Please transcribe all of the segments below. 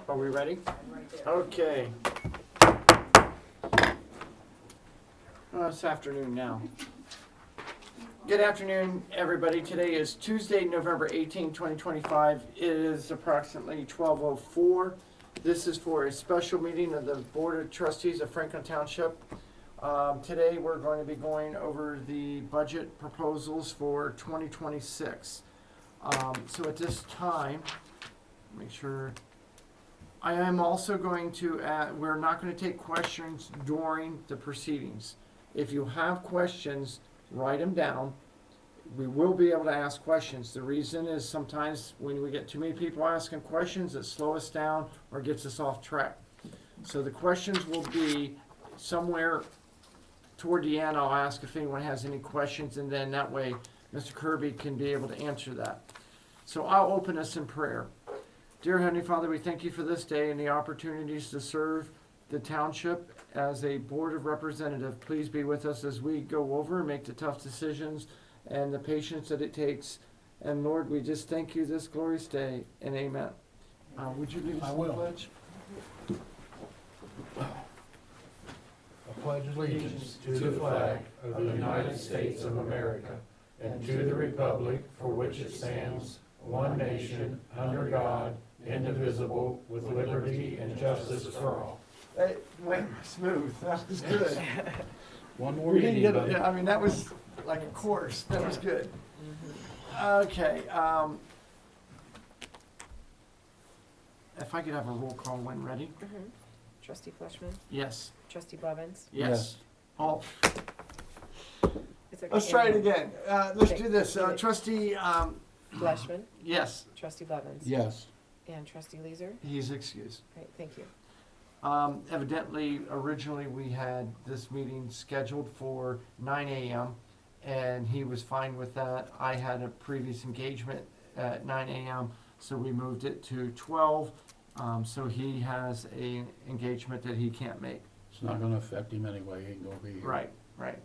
Are we ready? Okay. It's afternoon now. Good afternoon, everybody. Today is Tuesday, November 18, 2025. It is approximately 12:04. This is for a special meeting of the Board of Trustees of Franklin Township. Today we're going to be going over the budget proposals for 2026. So at this time, make sure, I am also going to add, we're not going to take questions during the proceedings. If you have questions, write them down. We will be able to ask questions. The reason is sometimes when we get too many people asking questions, it slows us down or gets us off track. So the questions will be somewhere toward the end. I'll ask if anyone has any questions, and then that way Mr. Kirby can be able to answer that. So I'll open us in prayer. Dear Heavenly Father, we thank you for this day and the opportunities to serve the township as a board of representative. Please be with us as we go over and make the tough decisions and the patience that it takes. And Lord, we just thank you this glorious day, and amen. Would you lead us in the pledge? I pledge allegiance to the flag of the United States of America and to the republic for which it stands, one nation, under God, indivisible, with liberty and justice for all. Hey, went smooth. That was good. One more We didn't meeting, get buddy. it. I mean, that was like a course. That was good. Okay. If I could have a roll call when ready. Trustee Fleshman, Yes. Trustee Blevins. Yes. All. It's okay. Let's try it again. Let's Okay. do this. Okay. Trustee. Fleshman, Yes. Trustee Blevins. Yes. And Trustee Leeser. He's excused. Great, thank you. Evidently, originally we had this meeting scheduled for 9 a.m. and he was fine with that. I had a previous engagement at 9 a.m., so we moved it to 12. So he has a engagement that he can't make. It's not gonna affect him anyway, he ain't gonna be here. Right.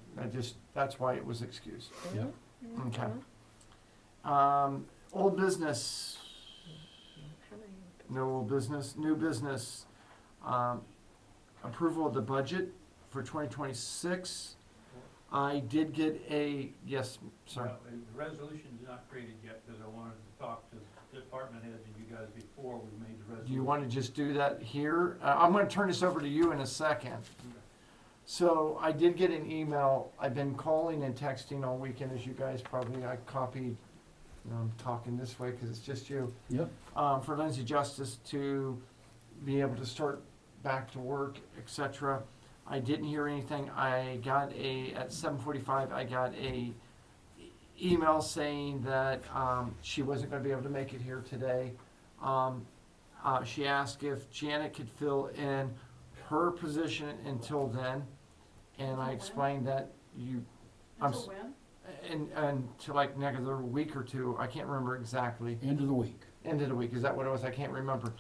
That's why it was excused. Yep. Okay. Old business. How many? No old business. New business. Approval of the budget for 2026. I did get a, yes, sir. Well, the resolution's not created yet, because I wanted to talk to department heads and you guys before we made the resolution. Do you want to just do that here? I'm going to turn this over to you in a second. So I did get an email. I've been calling and texting all weekend, as you guys probably, I copied, I'm talking this way because it's just you. Yep. For Lindsay Justice to be able to start back to work, etc. I didn't hear anything. I got at 7:45, I got a email saying that she wasn't going to be able to make it here today. She asked if Janet could fill in her position until then, and I explained that Until when? and to like another week or two. I can't remember exactly. End of the week. End of the week, is that what it was? I can't remember.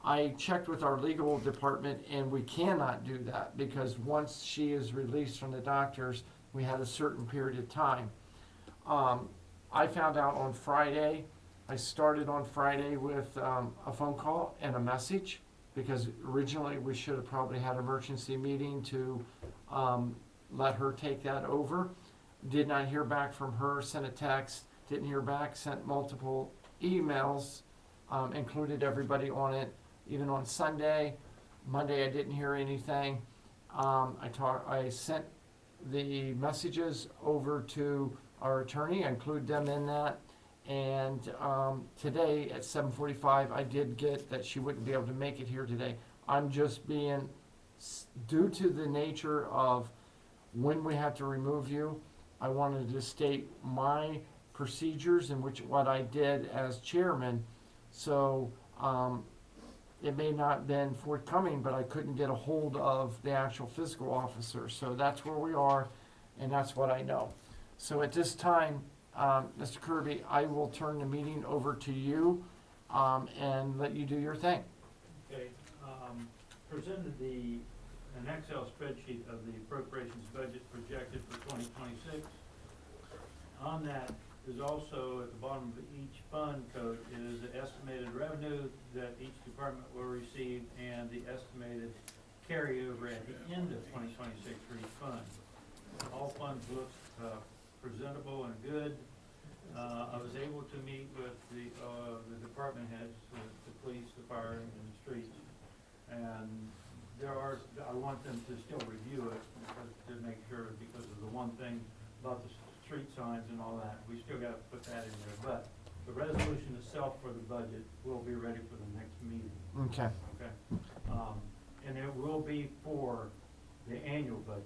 I checked with our legal department and we cannot do that because once she is released from the doctors, we had a certain period of time. I found out on Friday. I started on Friday with a phone call and a message because originally we should have probably had an emergency meeting to let her take that over. Did not hear back from her, sent a text, didn't hear back, sent multiple emails, included everybody on it, even on Sunday. Monday I didn't hear anything. I sent the messages over to our attorney, I include them in that, and today at 7:45 I did get that she wouldn't be able to make it here today. I'm just being, due to the nature of when we have to remove you, I wanted to state my procedures in which what I did as chairman. So it may not have been forthcoming, but I couldn't get a hold of the actual fiscal officer. So that's where we are, and that's what I know. So at this time, Mr. Kirby, I will turn the meeting over to you and let you do your thing. Okay, presented an Excel spreadsheet of the appropriations budget projected for 2026. On that is also at the bottom of each fund code is the estimated revenue that each department will receive and the estimated carryover at the end of 2026 for each fund. All funds look presentable and good. I was able to meet with the department heads, the police, the fire, and the streets. And I want them to still review it to make sure, because of the one thing about the street signs and all that, we still gotta put that in there. But the resolution itself for the budget will be ready for the next meeting, Okay, okay? And it will be for the annual budget.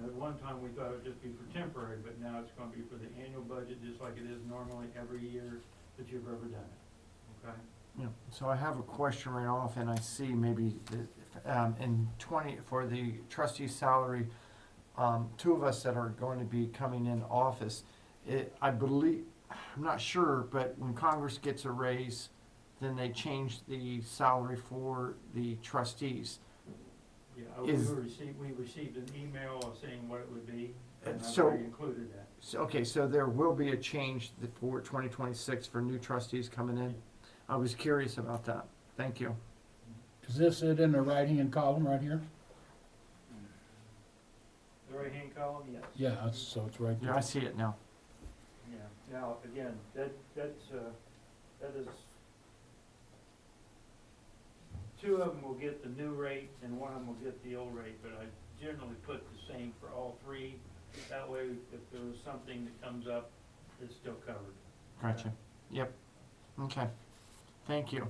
At one time, we thought it would just be for temporary, but now it's gonna be for the annual budget, just like it is normally every year that you've ever done it, okay? yeah, so I have a question right off, and I see maybe in 20, for the trustee salary, two of us that are going to be coming in office, I believe, I'm not sure, but when Congress gets a raise, then they change the salary for the trustees. Yeah, Is- we received an email of saying what it would be, and I've So- already included that. So, okay, so there will be a change for 2026 for new trustees coming in? I was curious about that. Thank you. Is this it in the right-hand column right here? The right-hand column, yes. Yeah, so it's right Yeah, I there. see it now. Yeah, now, again, that is, two of them will get the new rate and one of them will get the old rate, but I generally put the same for all three. That way, if there was something that comes up, it's still covered. Gotcha. Yep. Okay. Thank you.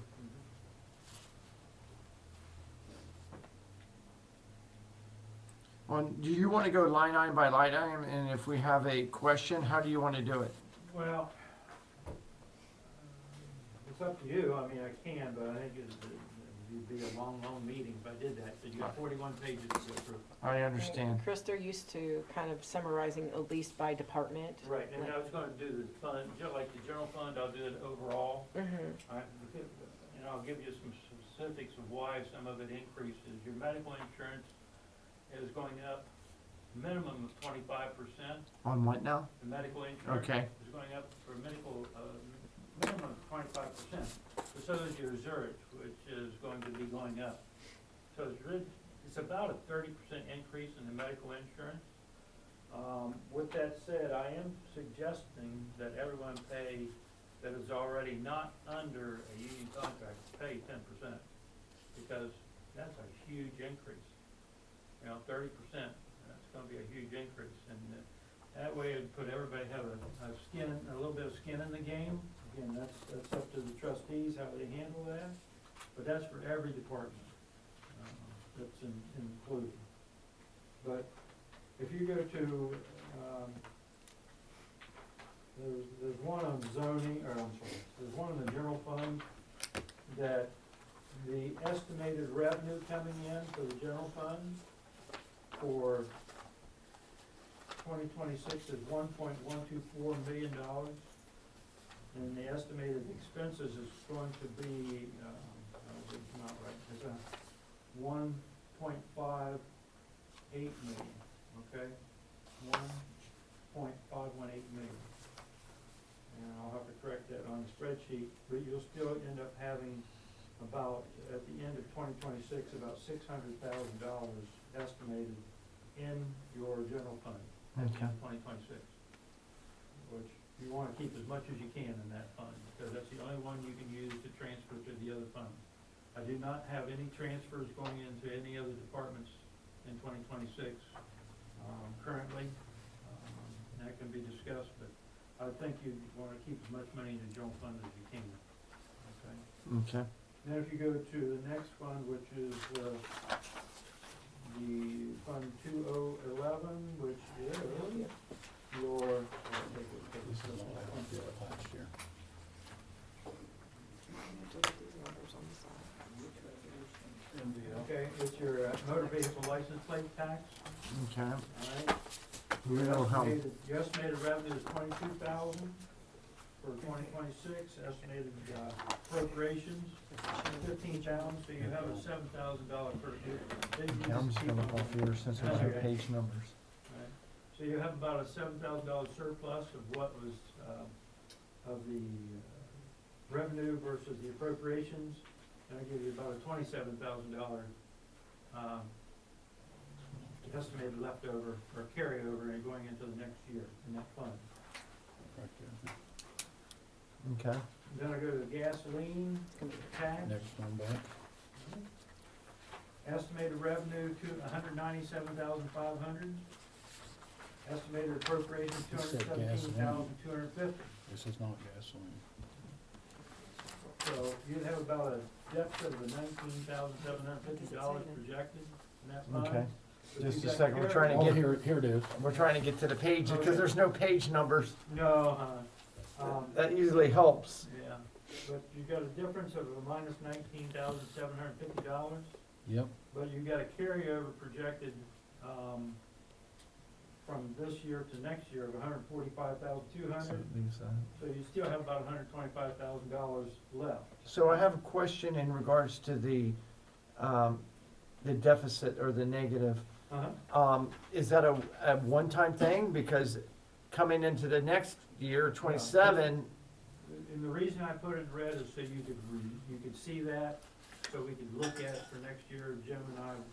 Do you want to go line item by line item, and if we have a question, how do you want to do it? Well, it's up to you. I mean, I can, but I think it'd be a long, long meeting if I did that. So you got 41 pages to go through. I understand. Chris, they're used to kind of summarizing at least by department. Right, and I was gonna do the fund, just like the general fund, I'll do it overall. Mm-hmm. And I'll give you some specifics of why some of it increases. Your medical insurance is going up minimum of 25%. On what now? The medical insurance Okay. is going up for medical, minimum of 25%. But so is your research, which is going to be going up. So it's about a 30% increase in the medical insurance. With that said, I am suggesting that everyone pay, that is already not under a union contract, pay 10%, because that's a huge increase. You know, 30%, that's gonna be a huge increase, and that way it'd put everybody have a little bit of skin in the game. Again, that's up to the trustees, how they handle that, but that's for every department, that's included. But if you go to, there's one on zoning, there's one in the general fund that the estimated revenue coming in for the general fund for 2026 is $1.124 million. And the estimated expenses is going to be, it's not right, it's a 1.58 million, okay? 1.518 million. And I'll have to correct that on the spreadsheet, but you'll still end up having about, at the end of 2026, about $600,000 estimated in your general fund. Okay. 2026, which you want to keep as much as you can in that fund, because that's the only one you can use to transfer to the other funds. I do not have any transfers going into any other departments in 2026 currently. That can be discussed, but I think you want to keep as much money in the general fund as you can. Okay. Okay. Then if you go to the next fund, which is the Fund 2011, which is your, This is what I did last year. okay, it's your motor vehicle license plate tax, Okay. all right? We know how. Your estimated revenue is 22,000 for 2026, estimated appropriations 15,000, so you have a $7,000 per year. Okay, I'm just gonna go here since there's no page numbers. Right. So you have about a $7,000 surplus of what was of the revenue versus the appropriations, and I give you about a $27,000 estimated leftover or carryover and going into the next year in that fund. Right there. Okay. Then I go to gasoline tax. Next one back. Estimated revenue to $197,500. Estimated appropriation It said $217,250. This is not gasoline. So you'd have about a deficit of $19,750 projected in that fund. Okay. But Just you a got second, we're trying to Oh, get, here it is. we're trying to get to the pages, Okay. because there's no page numbers. No, That usually helps. yeah, but you got a difference of a minus $19,750, Yep. but you got a carryover projected, from this year to next year of $145,200. So you still have about $125,000 left. So I have a question in regards to the deficit or the negative. Is that a one-time thing? Because coming into the next year, 27, And the reason I put it in red is so you could see that, so we could look at it for next year, Jim and I, or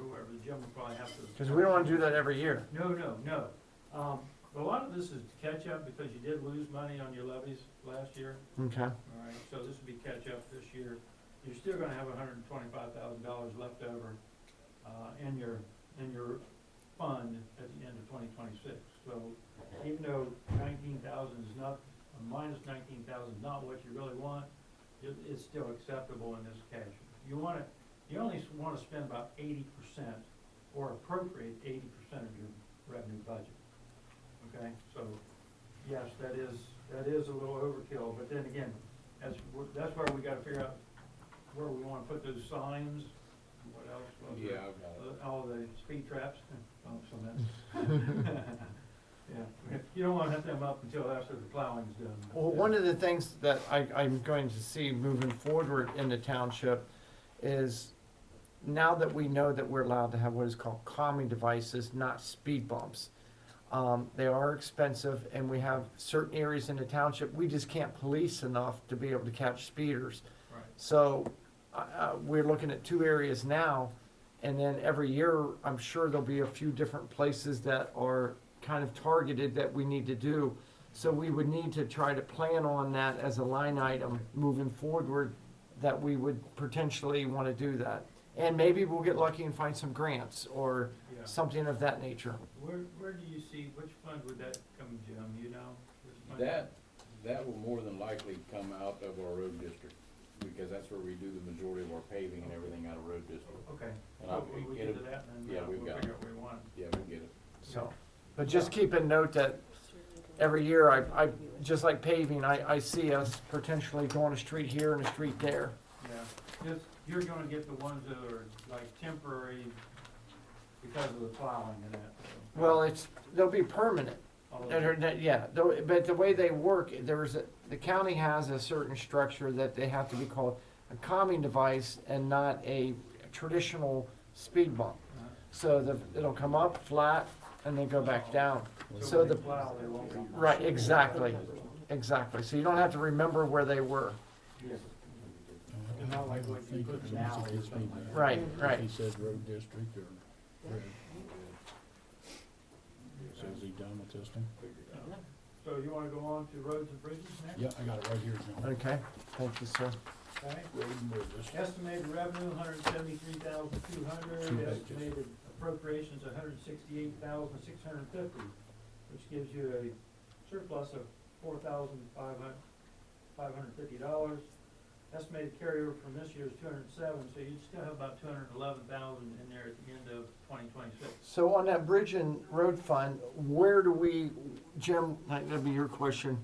whoever, Jim will probably have to. because we don't want to do that every year. No. A lot of this is to catch up because you did lose money on your levies last year, Okay. all right? So this will be catch up this year. You're still gonna have $125,000 left over, in your fund at the end of 2026. So even though 19,000 is not, minus 19,000 is not what you really want, it's still acceptable in this cash. You only wanna spend about 80% or appropriate 80% of your revenue budget. Okay, so yes, that is a little overkill, but then again, that's where we gotta figure out where we wanna put those signs, what else? was there? Yeah, I've got it. All the speed traps, yeah, you don't wanna have them up until after the plowing's done. Well, one of the things that I'm going to see moving forward in the township is now that we know that we're allowed to have what is called calming devices, not speed bumps. They are expensive, and we have certain areas in the township, we just can't police enough to be able to catch speeders. Right. So, we're looking at 2 areas now, and then every year, I'm sure there'll be a few different places that are kind of targeted that we need to do. So we would need to try to plan on that as a line item moving forward, that we would potentially want to do that. And maybe we'll get lucky and find some grants or Yeah. something of that nature. Where do you see, which fund would that come, Jim, you know? Which fund? That will more than likely come out of our road district, because that's where we do the majority of our paving and everything out of road district. Okay, And so I'll we get get to it. that and then Yeah, we've we'll got figure it. out where we want it. Yeah, we'll get it. So, but just keep in note that every year, I just like paving, I see us potentially going a street here and a street there. Yeah, you're gonna get the ones that are like temporary because of the plowing and that, so. Well, they'll be permanent. All of Yeah, but the way they work, the county has a certain structure that they have to be called a calming device and not a traditional speed bump. So it'll come up flat and then go back down. So when the, they plow, they won't be. right, exactly. So you don't have to remember where they were. Yes. And not like what you put now. Right. He said road district or road. So is he done with this one? So you wanna go on to roads and bridges next? Yeah, I got it right here, John. Okay, thank you, sir. Okay. Road and bridges. Estimated revenue, $173,200, Two pages. estimated appropriations, $168,650, which gives you a surplus of $4,550. Estimated carryover from this year is 207, so you'd still have about 211,000 in there at the end of 2026. So on that bridge and road fund, where do we, Jim, that'd be your question.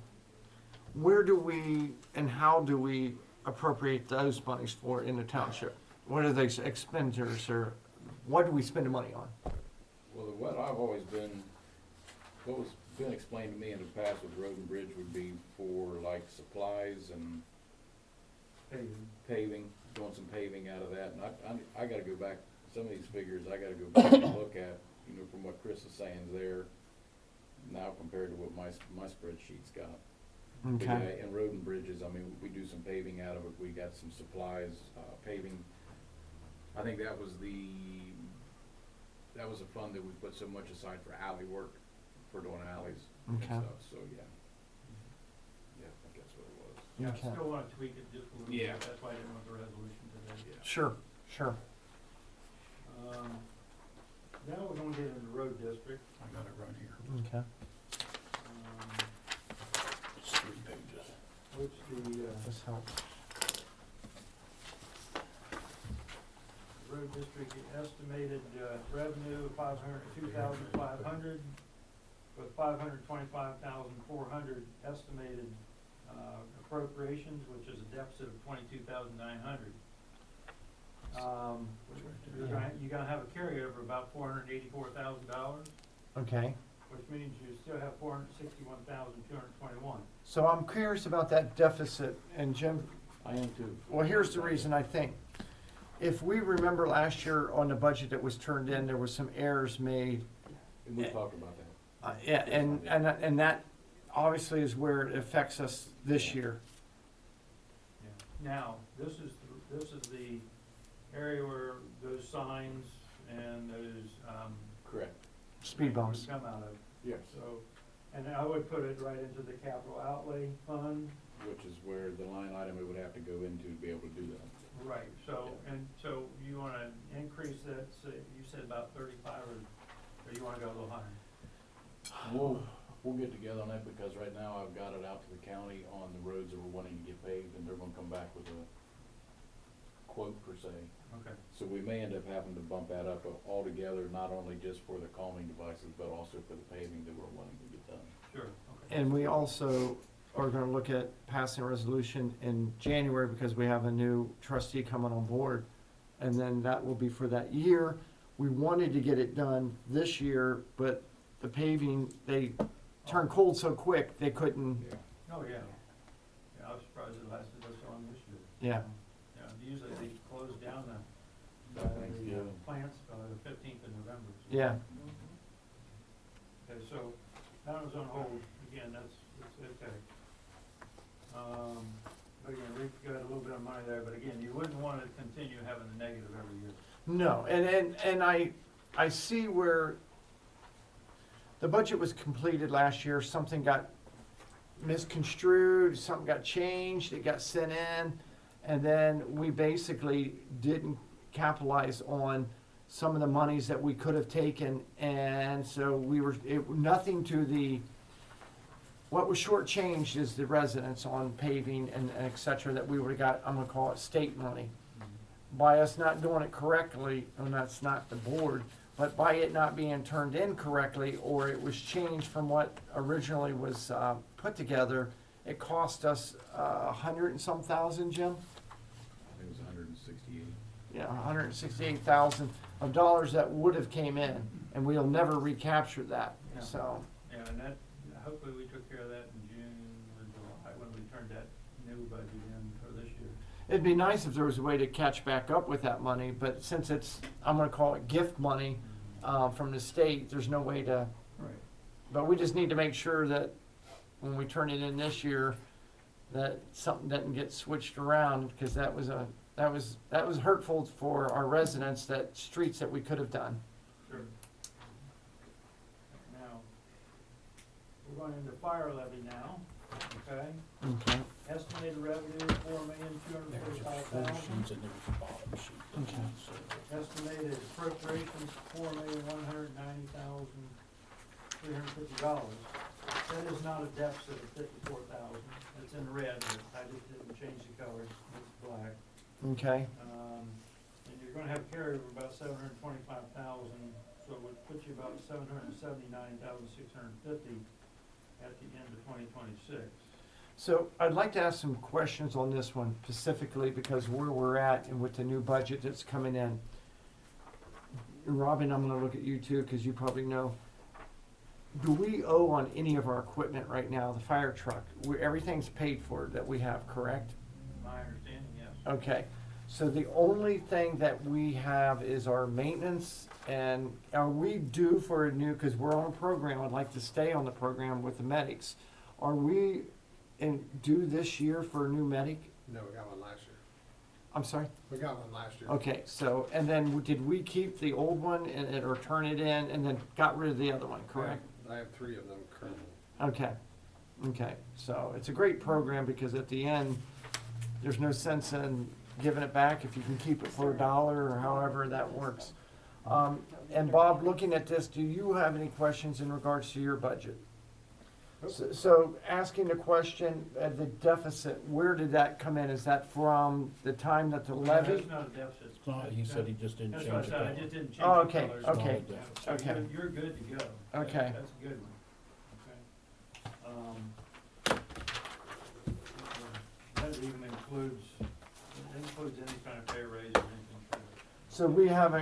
Where do we and how do we appropriate those monies for in the township? What are they expenditures or what do we spend the money on? Well, what I've always been, what was been explained to me in the past with road and bridge would be for like supplies and paving, doing some paving out of that. And I gotta go back, some of these figures I gotta go back and look at, you know, from what Chris is saying there now compared to what my spreadsheet's got. Okay, And road and bridges, I mean, we do some paving out of it, we got some supplies, paving. I think that was a fund that we put so much aside for alley work, for doing alleys and Okay. stuff, so, yeah. Yeah, I think that's what it was. Yeah, Okay. I still wanna tweak it just a little Yeah. bit, that's why I didn't want the resolution today. Yeah. sure, sure. Now we're gonna get into road district. I got it right here. Okay. It's 3 pages. Which This helps. road district estimated, revenue of 502,500, with 525,400 estimated, appropriations, which is a deficit of 22,900. You're gonna have a carryover of about $484,000, Okay. which means you still have 461,221. So I'm curious about that deficit, and Jim, I am too. well, here's the reason I think. If we remember last year on the budget that was turned in, there was some errors made. And we talked about that. Yeah, and that obviously is where it affects us this year. Now, this is the area where those signs and those, Correct. Speed bumps. come out of. Yes. So, and I would put it right into the capital outlay fund. Which is where the line item it would have to go into to be able to do that. Right, so, and so you wanna increase that, say, you said about 35, or you wanna go a little higher? We'll get together on that, because right now I've got it out to the county on the roads that we're wanting to get paved, and they're gonna come back with a quote per se. Okay. So we may end up having to bump that up altogether, not only just for the calming devices, but also for the paving that we're wanting to get done. Sure, okay. And we also are gonna look at passing a resolution in January because we have a new trustee coming on board. And then that will be for that year. We wanted to get it done this year, but the paving, they turned cold so quick, they couldn't, Oh, yeah. Yeah, I was surprised it lasted this long this year. yeah. Yeah, usually they close down the Thanksgiving. plants by the 15th of November. So- Yeah, Okay, so that was on hold, again, that's okay. But again, we've got a little bit of money there, but again, you wouldn't want to continue having the negative every year. no, and I see where the budget was completed last year, something got misconstrued, something got changed, it got sent in, and then we basically didn't capitalize on some of the monies that we could have taken, and so nothing to the, what was shortchanged is the residents on paving and et cetera, that we would've got, I'm gonna call it state money. By us not doing it correctly, and that's not the board, but by it not being turned in correctly, or it was changed from what originally was, put together, it cost us, 100 and some thousand, Jim? I think it was 168. Yeah, $168,000 of dollars that would have came in, and we'll never recapture that, Yeah. so. Yeah, and that, hopefully we took care of that in June or July, when we turned that new budget in for this year. It'd be nice if there was a way to catch back up with that money, but since it's, I'm gonna call it gift money, from the state, there's no way to, Right. but we just need to make sure that when we turn it in this year, that something doesn't get switched around, because that was hurtful for our residents, that streets that we could have done. Sure. Now, we're going into fire levy now, okay? Okay. Estimated revenue, There's your $4,245,000. portions and there's a bottom sheet. Okay. So, Estimated appropriations, $4,190,350. That is not a deficit of 54,000. It's in red, but I just didn't change the color. It's black. Okay, And you're gonna have carryover about 725,000, so it would put you about 779,650 at the end of 2026. so I'd like to ask some questions on this one specifically, because where we're at and with the new budget that's coming in. And Robin, I'm gonna look at you too, because you probably know. Do we owe on any of our equipment right now, the fire truck? Everything's paid for that we have, correct? My understanding, yes. Okay, so the only thing that we have is our maintenance, and are we due for a new, because we're on a program, I'd like to stay on the program with the medics. Are we and due this year for a new medic? No, we got one last year. I'm sorry? We got one last year. Okay, so, and then did we keep the old one or turn it in and then got rid of the other one, correct? I have 3 of them currently. Okay, okay, so it's a great program because at the end, there's no sense in giving it back if you can keep it for $1 or however that works. And Bob, looking at this, do you have any questions in regards to your budget? So asking the question, the deficit, where did that come in? Is that from the time that the levy? That's not a deficit. It's not, he said he just didn't That's change what I the said, I color. just didn't change Oh, the okay, colors. okay, Yeah, so okay. You're good to go. Okay. That's a good one. That even includes any kind of pay raise or anything. So we have a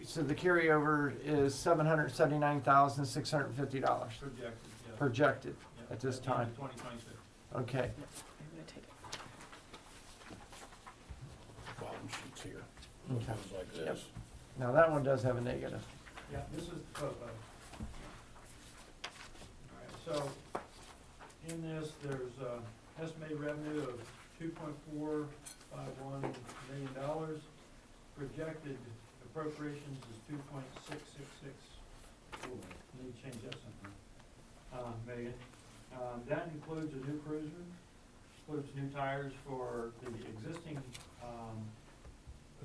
so the carryover is $779,650 Projected, yeah. projected Yeah, at this the end time. of 2026. Okay, I'm gonna take it. Bottom sheets here. Okay. Things like this. now that one does have a negative. Yeah, this is the topo. Alright, so, in this, there's, estimated revenue of $2.451 million. Projected appropriations is 2.666. Ooh, need to change that something. Million. That includes a new cruiser, includes new tires for the existing,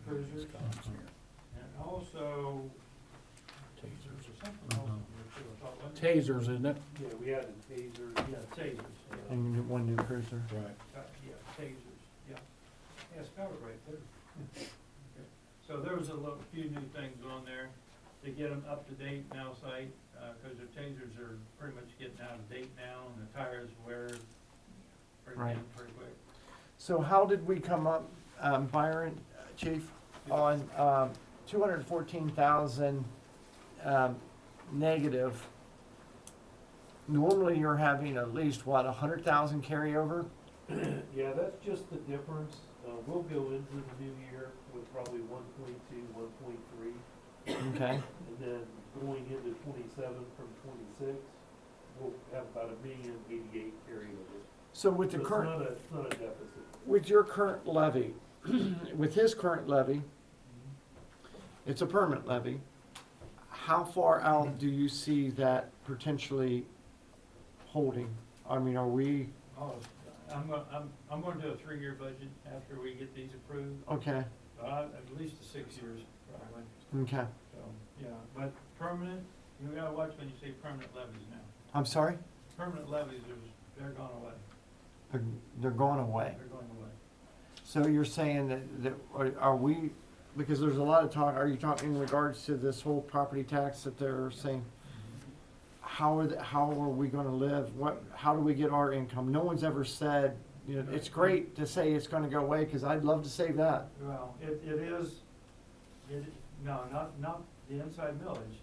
cruisers, Columns here. and also, Tasers. there's something else in there too, I thought, wasn't there? Tasers, isn't it? Yeah, we added tasers, yeah, tasers, yeah. And one new cruiser. Right. Yeah, tasers, yeah. Yeah, spelled it right too. Okay. So there was few new things on there to get them up to date now site, cause the tasers are pretty much getting out of date now and the tires wear Right. pretty quick. So how did we come up, Byron, Chief, on 214,000 negative? Normally you're having at least, what, 100,000 carryover? Yeah, that's just the difference. We'll go into the new year with probably 1.2, 1.3, Okay, and then going into 27 from 26, we'll have about $1,088,000 carryover. so with So the it's current, not a deficit. with your current levy, with his current levy, it's a permanent levy. How far out do you see that potentially holding? I mean, are we, Oh, I'm gonna do a 3-year budget after we get these approved, okay, at least 6 years probably. okay. So, yeah, but permanent, you gotta watch when you say permanent levies now. I'm sorry? Permanent levies, they're gone away, They're going away. they're going away. So you're saying that are we, because there's a lot of talk, are you talking in regards to this whole property tax that they're saying? How are we gonna live? How do we get our income? No one's ever said, you know, it's great to say it's gonna go away, cause I'd love to save that. Well, no, not the inside millage,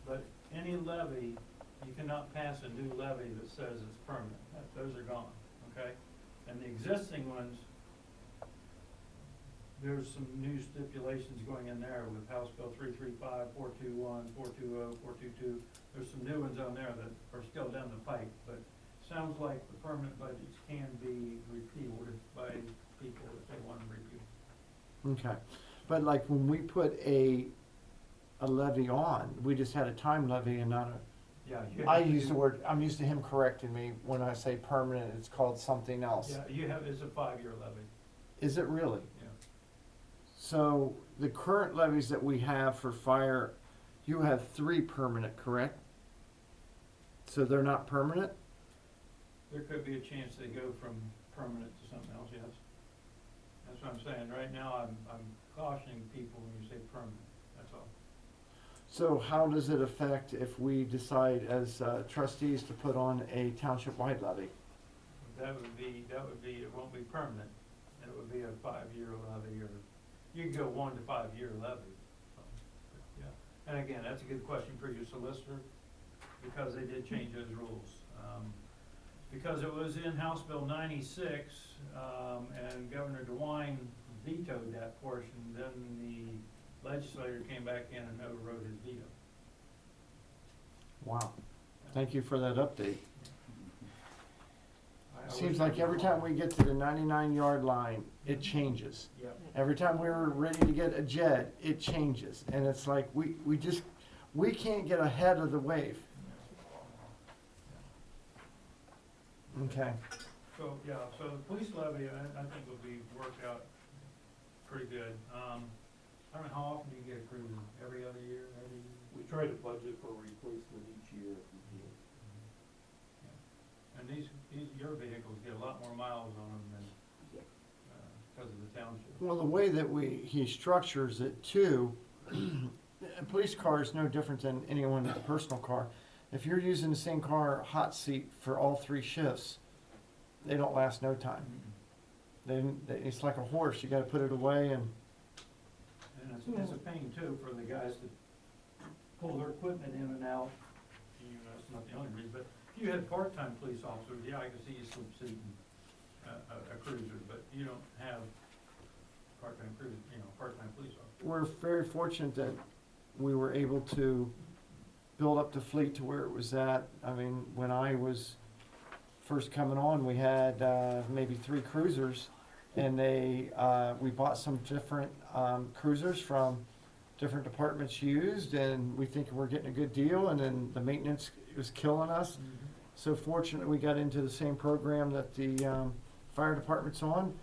but any levy, you cannot pass a new levy that says it's permanent. Those are gone, okay? And the existing ones, there's some new stipulations going in there with House Bill 335, 421, 420, 422. There's some new ones on there that are still down the pipe, but sounds like the permanent budgets can be repealed by people if they want to repeal. Okay, but like when we put a levy on, we just had a time levy and not a, Yeah. I'm used to him correcting me when I say permanent, it's called something else. Yeah, it's a 5-year levy, Is it really? yeah. So the current levies that we have for fire, you have 3 permanent, correct? So they're not permanent? There could be a chance they go from permanent to something else, yes. That's what I'm saying. Right now, I'm cautioning people when you say permanent, that's all. So how does it affect if we decide as trustees to put on a township-wide levy? That would be, it won't be permanent. It would be a 5-year levy, or you can go 1 to 5-year levy. So, yeah. And again, that's a good question for your solicitor, because they did change those rules. Because it was in House Bill 96, and Governor DeWine vetoed that portion, then the legislator came back in and overrode his veto. Wow. Thank you for that update. seems like every time we get to the 99-yard line, it changes. Yep. Every time we're ready to get a jet, it changes. And it's like, we can't get ahead of the wave. Okay. So, yeah, so the police levy, I think will be worked out pretty good. I don't know, how often do you get a cruiser? Every other year, every year? We try to budget for replacement each year if we can. And your vehicles get a lot more miles on them than, because of the township. Well, the way that he structures it too, a police car is no different than anyone's personal car. If you're using the same car hot seat for all 3 shifts, they don't last no time. It's like a horse, you gotta put it away and, It's a pain too for the guys to pull their equipment in and out. You know, that's not the only reason, but if you had part-time police officers, yeah, I can see you slip seating a cruiser, but you don't have part-time cruiser, part-time police officers. we're very fortunate that we were able to build up the fleet to where it was at. I mean, when I was first coming on, we had maybe 3 cruisers, and we bought some different cruisers from different departments used, and we think we're getting a good deal, and then the maintenance was killing us. So fortunate we got into the same program that the fire department's on.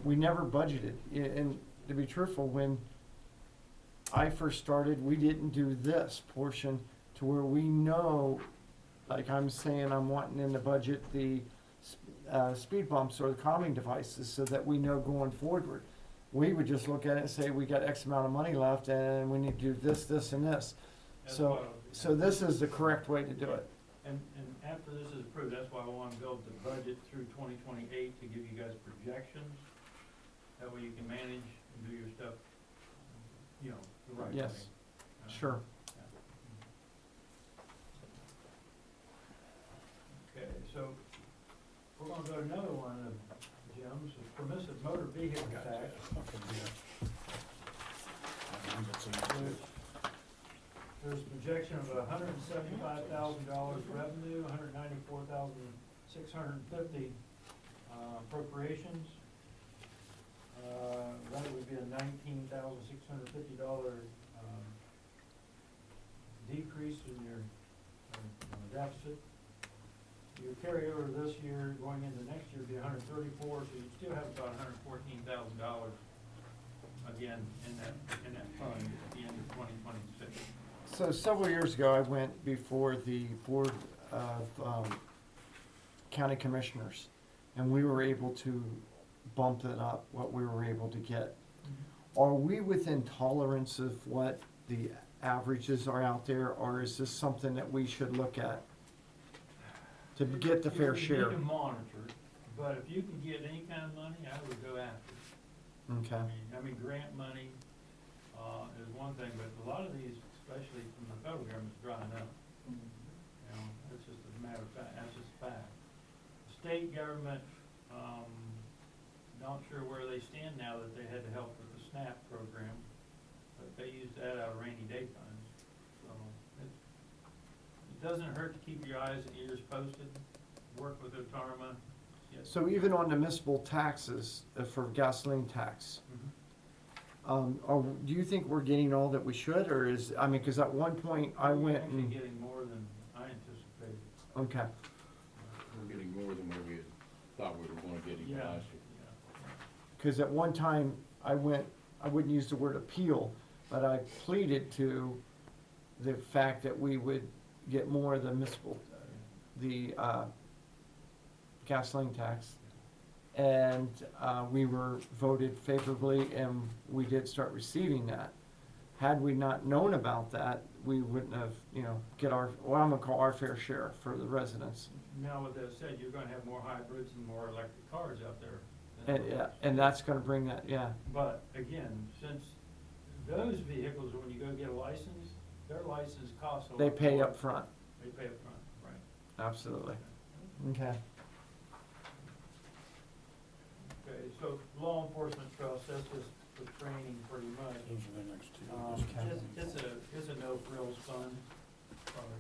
We never budgeted, and to be truthful, when I first started, we didn't do this portion to where we know, like I'm saying, I'm wanting in the budget the speed bumps or the calming devices so that we know going forward. We would just look at it and say, we got X amount of money left and we need to do this, this, and this. That's So, why- so this is the correct way to do it. And after this is approved, that's why I want to build the budget through 2028 to give you guys projections. That way you can manage and do your stuff, the right way. Yes, sure. Okay, so we're gonna go to another one of Jim's, the permissive motor vehicle tax. There's a projection of $175,000 revenue, $194,650 appropriations. That would be a $19,650 decrease in your deficit. Your carryover this year going into next year would be 134, so you still have about $114,000 again in that fund at the end of 2026. So several years ago, I went before the Board of County Commissioners, and we were able to bump it up, what we were able to get. Are we within tolerance of what the averages are out there, or is this something that we should look at to get the fair share? You can monitor, but if you can get any kind of money, I would go after it. Okay. I mean, grant money is one thing, but a lot of these, especially from the federal government, is drying up. It's just a matter of fact, that's just a fact. State government, not sure where they stand now that they had to help with the SNAP program, but they used that out of rainy day funds. So it doesn't hurt to keep your eyes and ears posted, work with Otarma. Yes. So even on the municipal taxes, for gasoline tax, do you think we're getting all that we should, or because at one point I We're went actually and, getting more than I anticipated. okay, We're getting more than we had thought we were gonna get even Yeah. last year. because at one time I wouldn't use the word appeal, but I pleaded to the fact that we would get more of the municipal, the gasoline tax. And we were voted favorably, and we did start receiving that. Had we not known about that, we wouldn't have, get what I'm gonna call our fair share for the residents. Now, with that said, you're gonna have more hybrids and more electric cars out there. than And, there was. and that's gonna bring that, yeah. But again, since those vehicles, when you go get a license, their license costs a lot. They pay more. up front. They pay up front, right. Absolutely. Okay. Okay, so law enforcement trust, that's just for training pretty much. Those are the next two. Okay. It's a no frills fund, probably.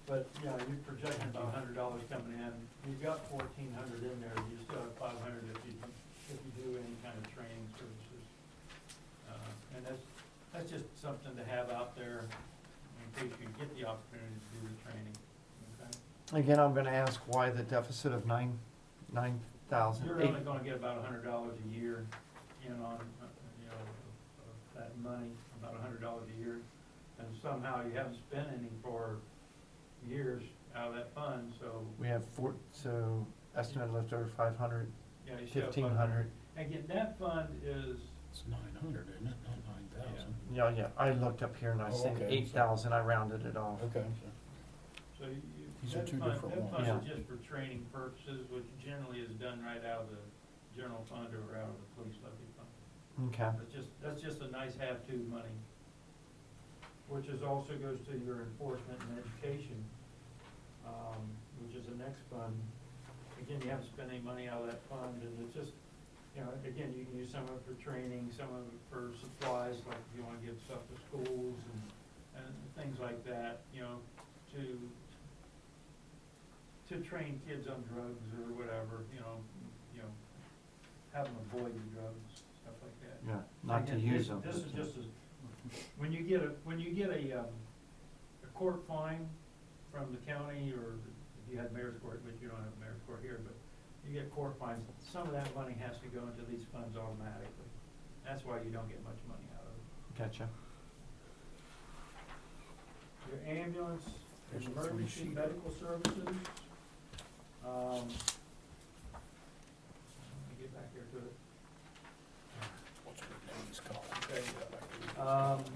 But, yeah, you're projecting about $100 coming in, you've got 1,400 in there, you still have 500 if you do any kind of training services. And that's just something to have out there in case you get the opportunity to do the training, okay? Again, I'm gonna ask why the deficit of $9,000. You're only gonna get about $100 a year in on, you know, of that money, about $100 a year. And somehow you haven't spent any for years out of that fund, so, We have so estimate left over 500, yeah, you still have 1,500. Again, that fund is, It's 900, isn't it, not 9,000? Yeah, I looked up here and I Oh, said okay. 8,000, I rounded it off. Okay. so These are that two fund, different that ones. fund is Yeah. just for training purposes, which generally is done right out of the general fund or out of the police levy fund. Okay, That's just a nice have-to money, which is also goes to your enforcement and education, which is the next fund. Again, you haven't spent any money out of that fund, and it's just, you know, again, you can use some of it for training, some of it for supplies, like if you wanna give stuff to schools and things like that, you know, to train kids on drugs or whatever, you know, have them avoid the drugs, stuff like that. yeah, not to Again, use them. This is just when you get a court fine from the county, or if you had mayor's court, which you don't have mayor's court here, but you get court fines, some of that money has to go into these funds automatically. That's why you don't get much money out of it. Gotcha. Your ambulance, There's a emergency three-sheeter. medical services, let me get back here to it. What's her name's called? Okay.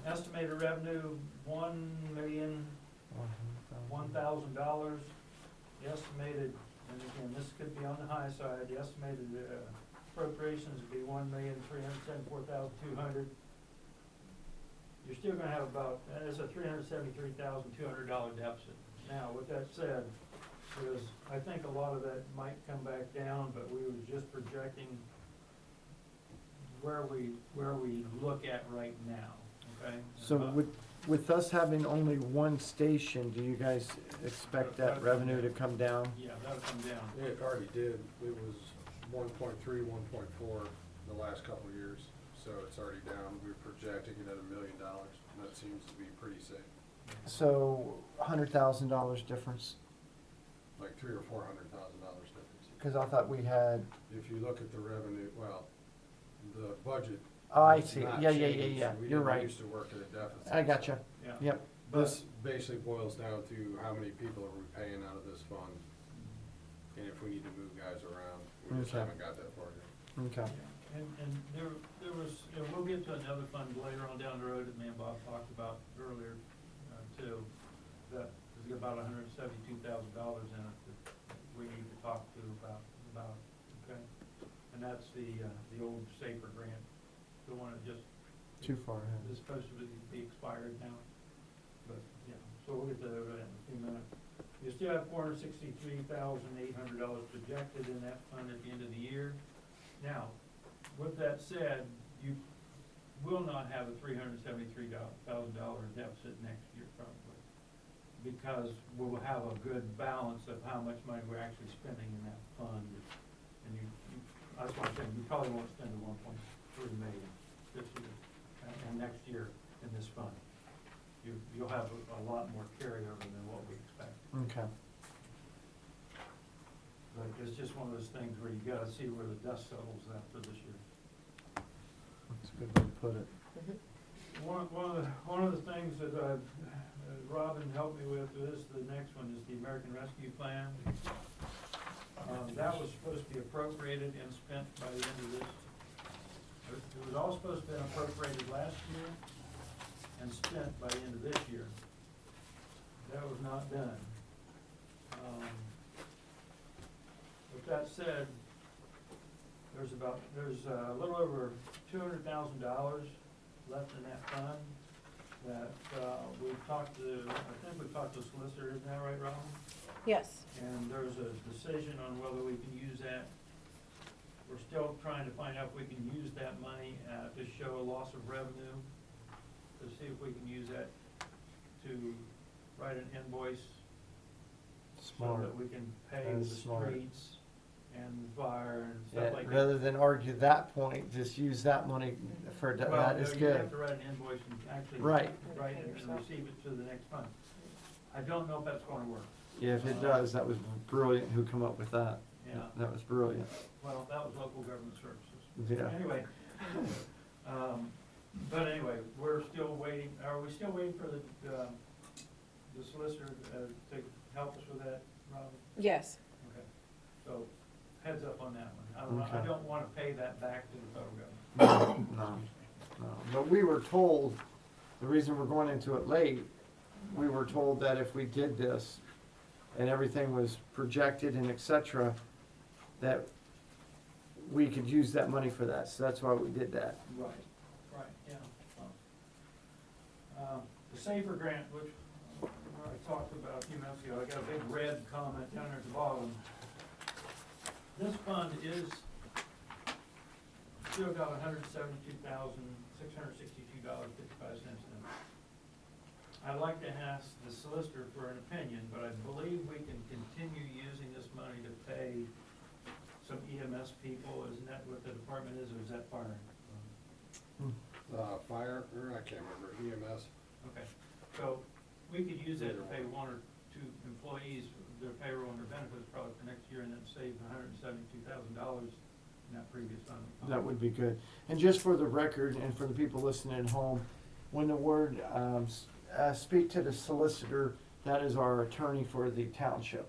Estimated revenue, $1,001,000. The estimated, and again, this could be on the high side, the estimated appropriations would be $1,374,200. You're still gonna have about, that's a $373,200 deficit. Now, with that said, is I think a lot of that might come back down, but we was just projecting where we look at right now, okay? So with us having only one station, do you guys expect that revenue to come down? Yeah, that'll come down. It already did. It was 1.3, 1.4 the last couple of years, so it's already down. We're projecting it at $1 million, and that seems to be pretty safe. So $100,000 difference, Like $300,000 or $400,000 difference. because I thought we had, If you look at the revenue, well, the budget. oh, I has see, not yeah, changed. We you're right. used to work at a deficit. I gotcha, Yeah. yep. This basically boils down to how many people are we paying out of this fund, and if we need to move guys around. We just Okay. haven't got that far yet. Okay, And there was, you know, we'll get to another fund later on down the road that me and Bob talked about earlier, too, that there's about $172,000 in it that we need to talk to about, okay? And that's the old SAFER grant, the one that just too far ahead. is supposed to be expired now. But, yeah, so we'll get to that in a few minutes. You still have $463,800 projected in that fund at the end of the year. Now, with that said, you will not have a $373,000 deficit next year probably, because we'll have a good balance of how much money we're actually spending in that fund. And that's what I'm saying, you probably won't spend the 1.3 million this year, and next year in this fund. You'll have a lot more carryover than what we expect. Okay, But it's just one of those things where you gotta see where the dust settles after this year. that's a good way to put it. One of the things that Robin helped me with is, the next one is the American Rescue Plan. That was supposed to be appropriated and spent by the end of this. It was all supposed to be appropriated last year and spent by the end of this year. That was not done. With that said, there's a little over $200,000 left in that fund that we've talked to, I think we've talked to the solicitor, isn't that right, Robin? Yes. And there's a decision on whether we can use that. We're still trying to find out if we can use that money to show a loss of revenue, to see if we can use that to write an invoice so Smart. that we can pay That the is smart. streets and fire and Yeah, stuff like that. rather than argue that point, just use that money for, Well, that no, is you good. have to write an invoice and actually Right. write it and receive it to the next month. I don't know if that's gonna work. Yeah, if it does, that was brilliant who come up with that. Yeah, That was brilliant. well, that was local government services. Yeah. Anyway, but anyway, we're still waiting, are we still waiting for the solicitor to help us with that, Robin? Yes. Okay, so heads up on that one. I Okay. don't wanna pay that back to the federal government. No. But we were told, the reason we're going into it late, we were told that if we did this and everything was projected and et cetera, that we could use that money for that, so that's why we did that. Right, yeah. The SAFER grant, which I talked about a few minutes ago, I got a big red comment down there at the bottom. This fund is still got $172,662.55 in it. I'd like to ask the solicitor for an opinion, but I believe we can continue using this money to pay some EMS people. Isn't that what the department is, or is that fire? Fire, or I can't remember, EMS. Okay, so we could use that to pay one or two employees, their payroll and their benefits probably for next year, and then save $172,000 in that previous fund. That would be good. And just for the record, and for the people listening at home, when the word, speak to the solicitor, that is our attorney for the township.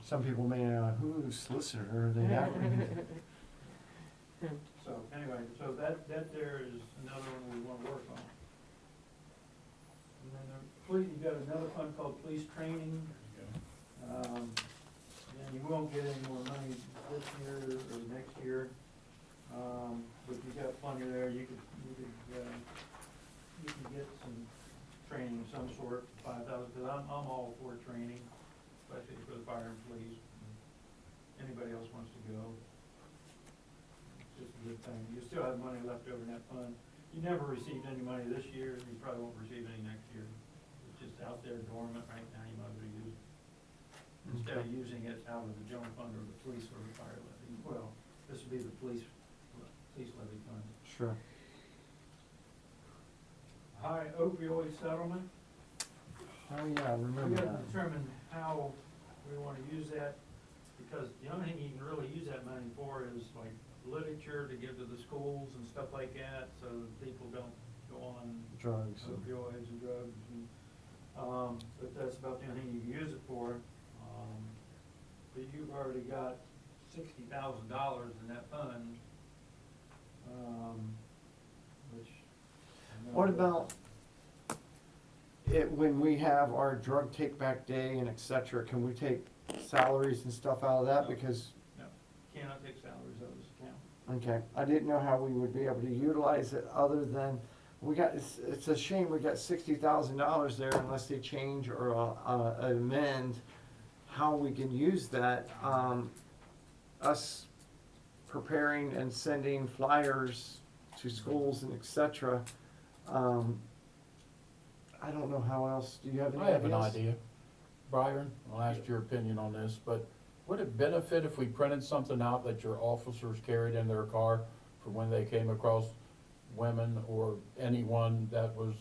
Some people may, who's solicitor, are they acting? So anyway, so that there is another one we wanna work on. And then you've got another fund called police training. And you won't get any more money this year or next year. But you've got plenty there, you could get some training of some sort, 5,000, cause I'm all for training, especially for the fire and police. Anybody else wants to go, it's just a good thing. You still have money left over in that fund. You never received any money this year, you probably won't receive any next year. It's just out there dormant right now, you might as well use it. Instead of using it out of the general fund or the police or the fire levy. Well, this would be the police levy fund. Sure. High opioid settlement. Oh, yeah, I We remember gotta that. determine how we wanna use that, because the only thing you can really use that money for is like literature to give to the schools and stuff like that, so that people don't go on Drugs. opioids and drugs and, but that's about the only thing you can use it for. But you've already got $60,000 in that fund, which. I know What that- about it, when we have our drug take-back day and et cetera, can we take salaries and stuff out of that? No. Because, No, cannot take salaries out of this account. okay, I didn't know how we would be able to utilize it other than, it's a shame we got $60,000 there unless they change or amend how we can use that. Us preparing and sending flyers to schools and et cetera. I don't know how else, do you have any I have an ideas? idea. Byron, I'll ask your opinion on this, but would it benefit if we printed something out that your officers carried in their car for when they came across women or anyone that was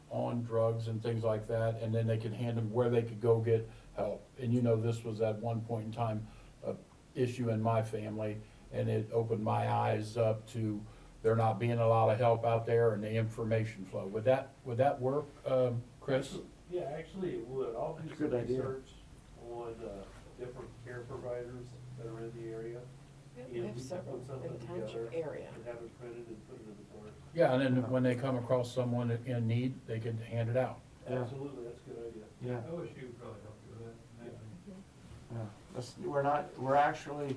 on drugs and things like that, and then they could hand them where they could go get help? And this was at one point in time a issue in my family, and it opened my eyes up to there not being a lot of help out there and the information flow. Would that work, Chris? Yeah, actually it would. I'll do That's a some good idea. research on, different care providers that are in the area. We And have we can several put something in the township together area. and have it printed and put it in the car. Yeah, and then when they come across someone in need, they can hand it out. Yeah. Absolutely, that's a good idea. Yeah, OSU would probably help you with that. we're actually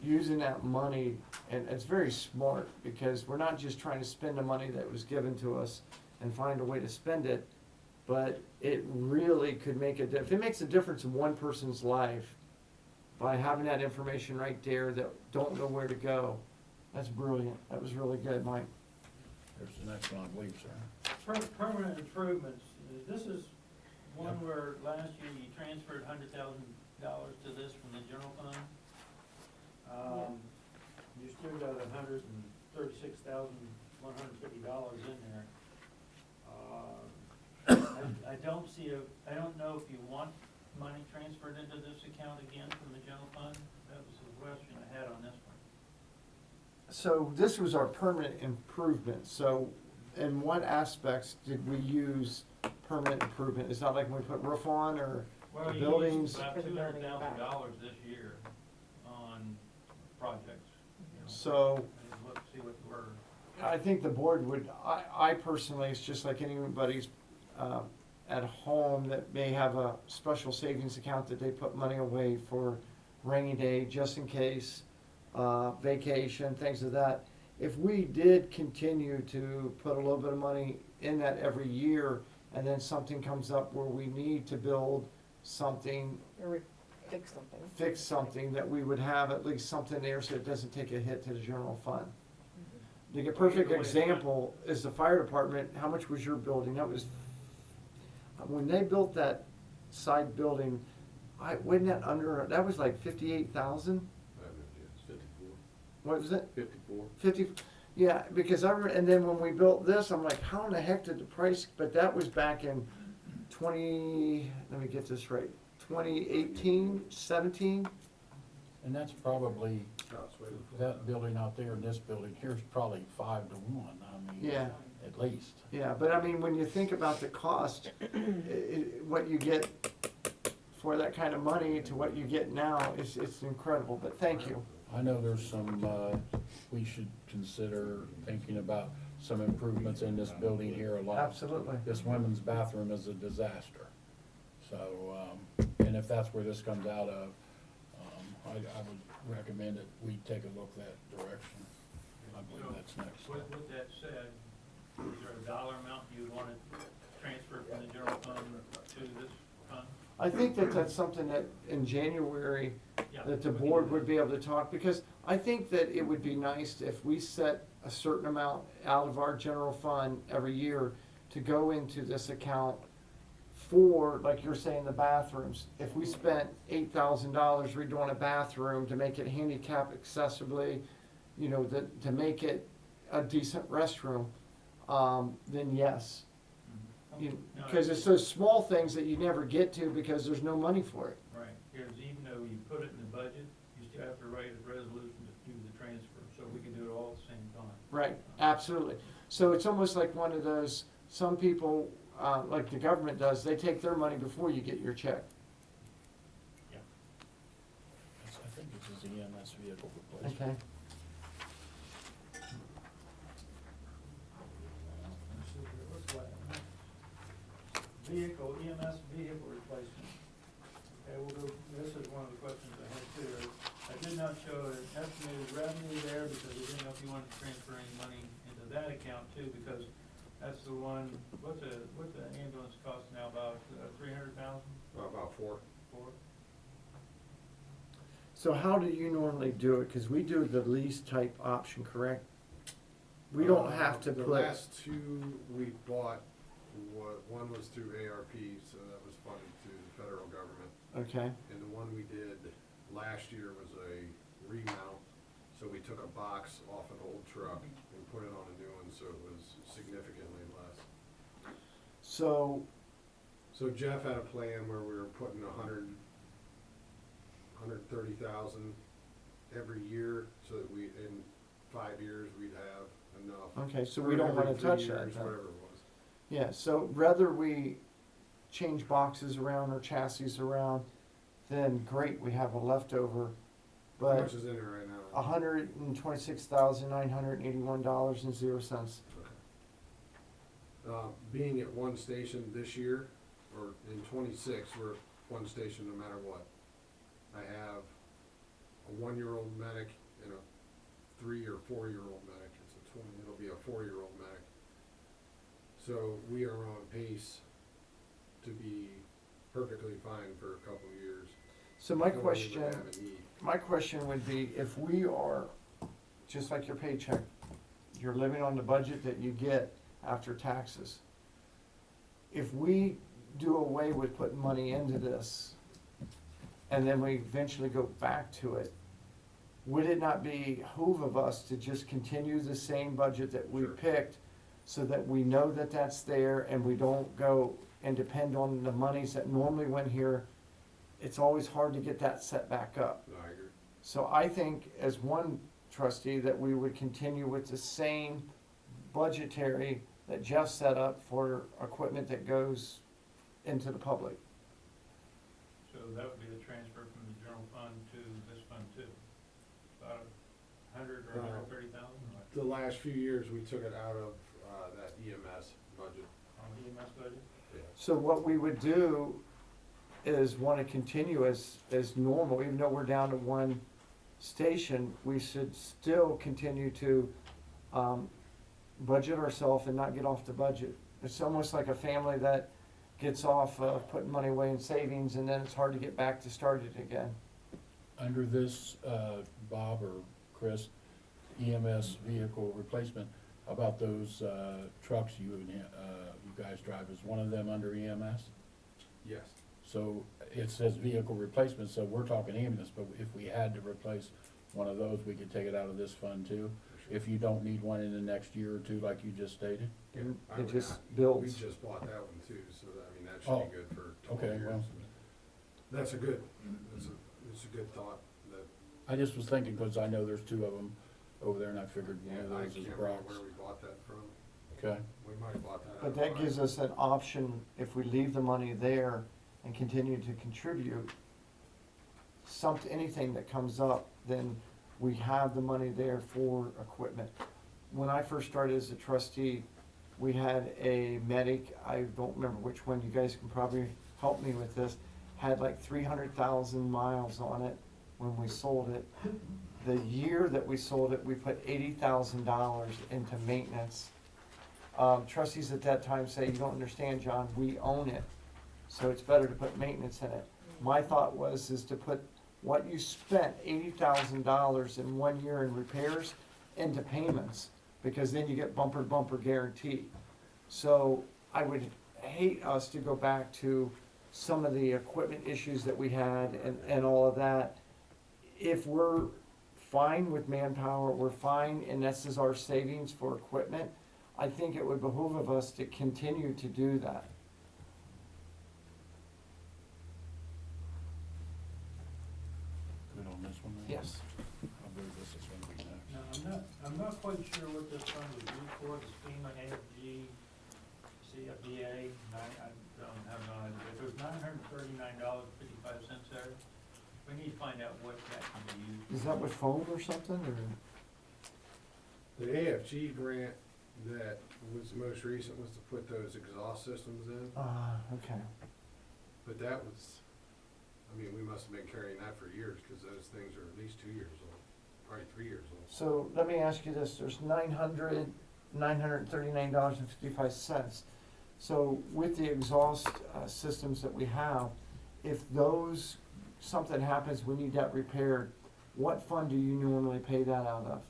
using that money, and it's very smart, because we're not just trying to spend the money that was given to us and find a way to spend it, but it really could make if it makes a difference in one person's life by having that information right there that don't know where to go, that's brilliant. That was really good, Mike. There's the next one, I believe, sir. Permanent improvements, This is one where last year you transferred $100,000 to this from the general fund. You still got $136,150 in there. I don't see I don't know if you want money transferred into this account again from the general fund. That was the question I had on this one. So this was our permanent improvement, so in what aspects did we use permanent improvement? Is that like when we put roof on or Well, the you buildings? used about For the building in the back. $200,000 this year on projects. So Let's see what the word. I think the board would, I personally, it's just like anybody's at home that may have a special savings account that they put money away for rainy day, just in case, vacation, things of that. If we did continue to put a little bit of money in that every year, and then something comes up where we need to build something, Or fix something. fix something, that we would have at least something there so it doesn't take a hit to the general fund. The perfect example is the fire department. How much was your building? That was, when they built that side building, wasn't that under, that was like 58,000? It's 54. What was it? 54. 50, yeah, because and then when we built this, I'm like, how in the heck did the price, but that was back in let me get this right, 2018, 17? And that's probably, that building out there and this building here's probably 5 to 1, I mean. Yeah. At least. Yeah, but I mean, when you think about the cost, what you get for that kind of money to what you get now, it's incredible, but thank you. I know there's some, we should consider thinking about some improvements in this building here a lot. Absolutely. This women's bathroom is a disaster. So, and if that's where this comes out of, I would recommend that we take a look that direction. I believe that's next. With that said, is there a dollar amount you would want to transfer from the general fund to this fund? I think that that's something that in January, Yeah, that the we can board do would that. be able to talk, because I think that it would be nice if we set a certain amount out of our general fund every year to go into this account for, like you're saying, the bathrooms. If we spent $8,000 redoing a bathroom to make it handicap accessibly, to make it a decent restroom, then yes. No, Because it's those small things that you never get to because there's no money for it. Right, because even though you put it in the budget, you still have to write a resolution to do the transfer, so we can do it all at the same time. Right, absolutely. So it's almost like one of those, some people, like the government does, they take their money before you get your check. I think this is the EMS vehicle replacement. Okay. Let's see here, what's that? Vehicle, EMS vehicle replacement. Okay, we'll go, this is one of the questions I had too. I did not show an estimated revenue there because I didn't know if you wanted to transfer any money into that account too, because that's the one, what's the ambulance cost now, about 300,000? About 4. So how do you normally do it? Because we do the lease type option, correct? We don't have to The put, last two we bought, one was through ARP, so that was funded through the federal government. okay, And the one we did last year was a remount, so we took a box off an old truck and put it on a new one, so it was significantly less. so, So Jeff had a plan where we were putting 130,000 every year, so that we, in 5 years, we'd have enough. okay, so Or we don't every wanna 3 touch years, that then. Whatever it was. Yeah, so rather we change boxes around or chassis around, then great, we have a leftover. How But much is in there right now? $126,981.00. Being at one station this year, or in 26, we're at one station no matter what. I have a 1-year-old medic and a 3 or 4-year-old medic. It'll be a 4-year-old medic. So we are on pace to be perfectly fine for a couple of years. So my before we would question, have a need. my question would be, if we are, just like your paycheck, you're living on the budget that you get after taxes, if we do away with putting money into this, and then we eventually go back to it, would it not behoove of us to just continue the same budget that we Sure. picked, so that we know that that's there, and we don't go and depend on the monies that normally went here? It's always hard to get that set back up. No, I agree. So I think, as one trustee, that we would continue with the same budgetary that Jeff set up for equipment that goes into the public. So that would be the transfer from the general fund to this fund too? About 100 or 130,000, The last few years, we took it out of, that EMS budget. on the EMS budget? So what we would do is wanna continue as normal, even though we're down to one station, we should still continue to, budget ourselves and not get off the budget. It's almost like a family that gets off of putting money away in savings, and then it's hard to get back to start it again. Under this, Bob or Chris, EMS vehicle replacement, how about those, trucks you guys drive, is one of them under EMS? Yes. So it says vehicle replacement, so we're talking ambulance, but if we had to replace one of those, we could take it out of this fund too? If you don't need one in the next year or two, like you just stated? And I it would just not. We builds. just bought that one too, so that, I mean, that Oh, should be good for 12 okay, years. well. That's it's a good thought, that, I just was thinking, cause I know there's two of them over there, and I figured one yeah, of I those is can't remember Brock's. where we bought that from. Okay, We might have bought that out But of that mine. gives us an option, if we leave the money there and continue to contribute, anything that comes up, then we have the money there for equipment. When I first started as a trustee, we had a medic, I don't remember which one, you guys can probably help me with this, had like 300,000 miles on it when we sold it. The year that we sold it, we put $80,000 into maintenance. Trustees at that time say, you don't understand, John, we own it, so it's better to put maintenance in it. My thought is to put what you spent, $80,000 in 1 year in repairs, into payments, because then you get bumper to bumper guarantee. So I would hate us to go back to some of the equipment issues that we had and all of that. If we're fine with manpower, we're fine, and this is our savings for equipment, I think it would behoove of us to continue to do that. good on this one then? Yes. I believe this is gonna be next. No, I'm not quite sure what this fund was used for, the FEMA, AFG, CFDA, I don't have no idea, but there was $939.55 there. We need to find out what that can be used. Is that with phone or something, or? The AFG grant that was the most recent was to put those exhaust systems in, Okay. but that was, I mean, we must have been carrying that for years, cause those things are at least 2 years old, probably 3 years old. So let me ask you this, there's $939.55. So with the exhaust systems that we have, if those, something happens, we need that repaired, what fund do you normally pay that out of?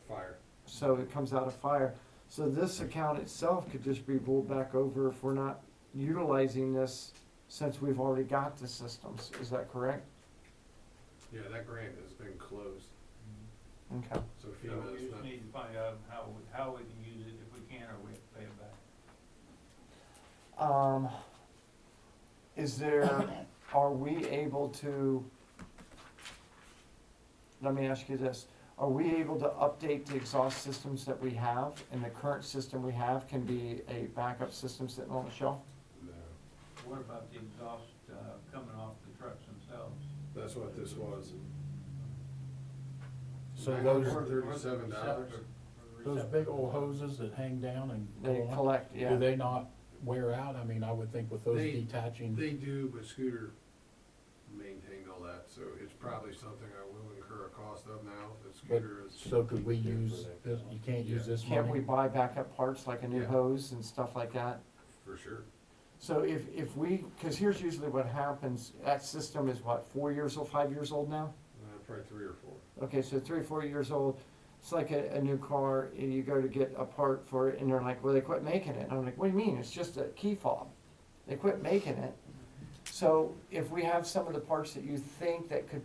Fire. So it comes out of fire. So this account itself could just be rolled back over if we're not utilizing this, since we've already got the systems, is that correct? Yeah, that grant has been closed, Okay. so So FEMA we is just not. need to find out how we can use it, if we can, or we have to pay it back. Is there, are we able to, let me ask you this, are we able to update the exhaust systems that we have, and the current system we have can be a backup system sitting on the shelf? No, What about the exhaust, coming off the trucks themselves? that's what this was. So those, $937. those big old hoses that hang down and They go on, collect, yeah. do they not wear out? I mean, I would think with those They- detaching. They do, but Scooter maintained all that, so it's probably something I will incur a cost of now, that Scooter is. So could we use this, you can't use this money? Can't we buy backup parts like a new Yeah. hose and stuff like that? For sure. So if we, cause here's usually what happens, that system is what, 4 years old, 5 years old now? Probably 3 or 4. Okay, so 3 or 4 years old, it's like a new car, and you go to get a part for it, and they're like, well, they quit making it. And I'm like, what do you mean? It's just a key fob. They quit making it. So if we have some of the parts that you think that could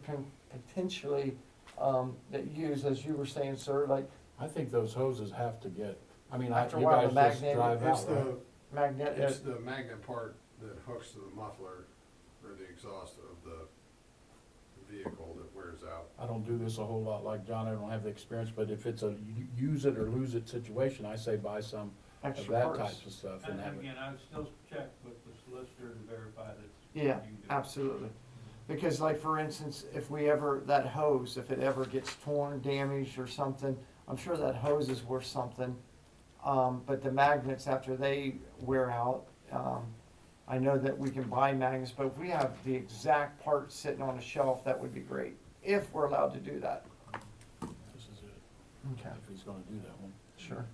potentially, that use, as you were saying, sir, like I think those hoses have to get, I mean, After a you while, guys the just magnet- drive It's out, right? the, magnet, it's the magnet part that hooks to the muffler or the exhaust of the vehicle that wears out. I don't do this a whole lot like John, I don't have the experience, but if it's a use it or lose it situation, I say buy some of extra that parts. type of stuff and And have it. again, I would still check with the solicitor to verify that. Yeah, you can do it. absolutely. Because like, for instance, if we ever, that hose, if it ever gets torn, damaged or something, I'm sure that hose is worth something. But the magnets, after they wear out, I know that we can buy magnets, but if we have the exact part sitting on a shelf, that would be great, if we're allowed to do that. This is it, Okay. if he's gonna do that one. Sure.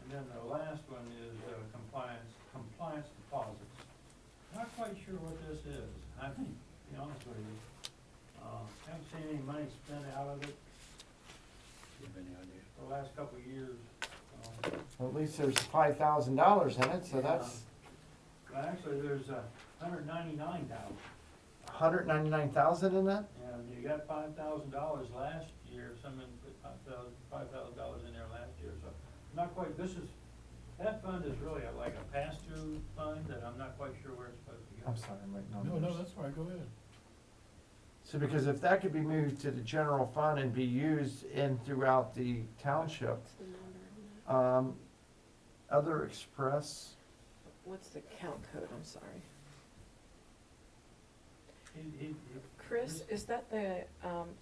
And then the last one is compliance deposits. Not quite sure what this is, I think, to be honest with you. Haven't seen any money spent out of it Do you have any idea? for the last couple of years. Well, at least there's $5,000 in it, so that's But actually, there's $199,000. $199,000 in that? And you got $5,000 last year, someone put $5,000 in there last year, so not quite, that fund is really like a pass-through fund that I'm not quite sure where it's supposed to go. I'm sorry, I'm writing numbers. No, that's all right, go ahead. So because if that could be moved to the general fund and be used in throughout the township, What's the number on that? other express, What's the count code, I'm sorry. He- Chris, is that the,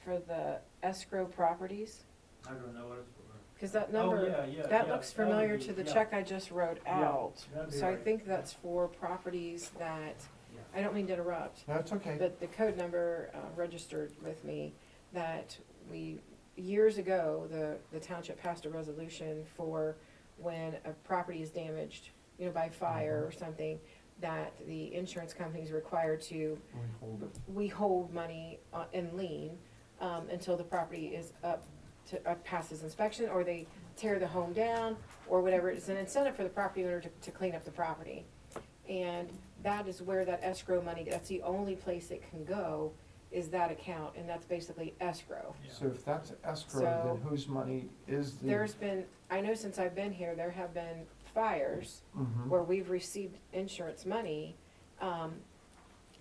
for the escrow properties? I don't know what it's for. Cause that Oh, number, yeah, that yeah, looks that would familiar be- to the yeah. check I just wrote Yeah, out. that'd be So I right. think that's for properties that, Yeah. I don't mean to interrupt, that's okay. but the code number registered with me that years ago, the township passed a resolution for when a property is damaged, by fire or something, that the insurance company is required to, We hold it. we hold money in lien until the property is passes inspection, or they tear the home down, or whatever. It's an incentive for the property owner to clean up the property. And that is where that escrow money, that's the only place it can go, is that account, and that's basically escrow. Yeah. So if that's escrow, So- then whose money is the? There's been, I know since I've been here, there have been fires Mhm. where we've received insurance money, and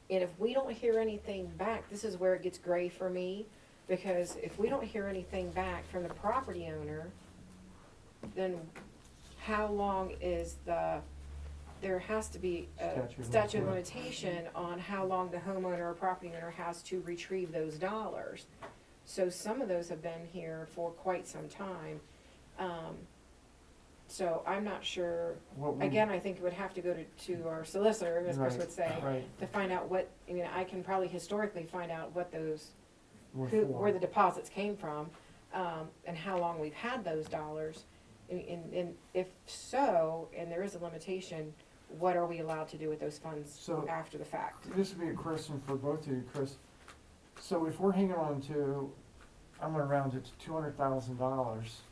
if we don't hear anything back, this is where it gets gray for me, because if we don't hear anything back from the property owner, then how long is there has to be a Statute of statute of limitations. limitation on how long the homeowner or property owner has to retrieve those dollars. So some of those have been here for quite some time. So I'm not sure, What we- again, I think it would have to go to our solicitor, as Chris Right, would say, Right. to find out what, I can probably historically find out what those, we're where the for. deposits came from, and how long we've had those dollars. And if so, and there is a limitation, what are we allowed to do with those funds So- after the fact? This would be a question for both of you, Chris. So if we're hanging on to, I'm gonna round it to $200,000,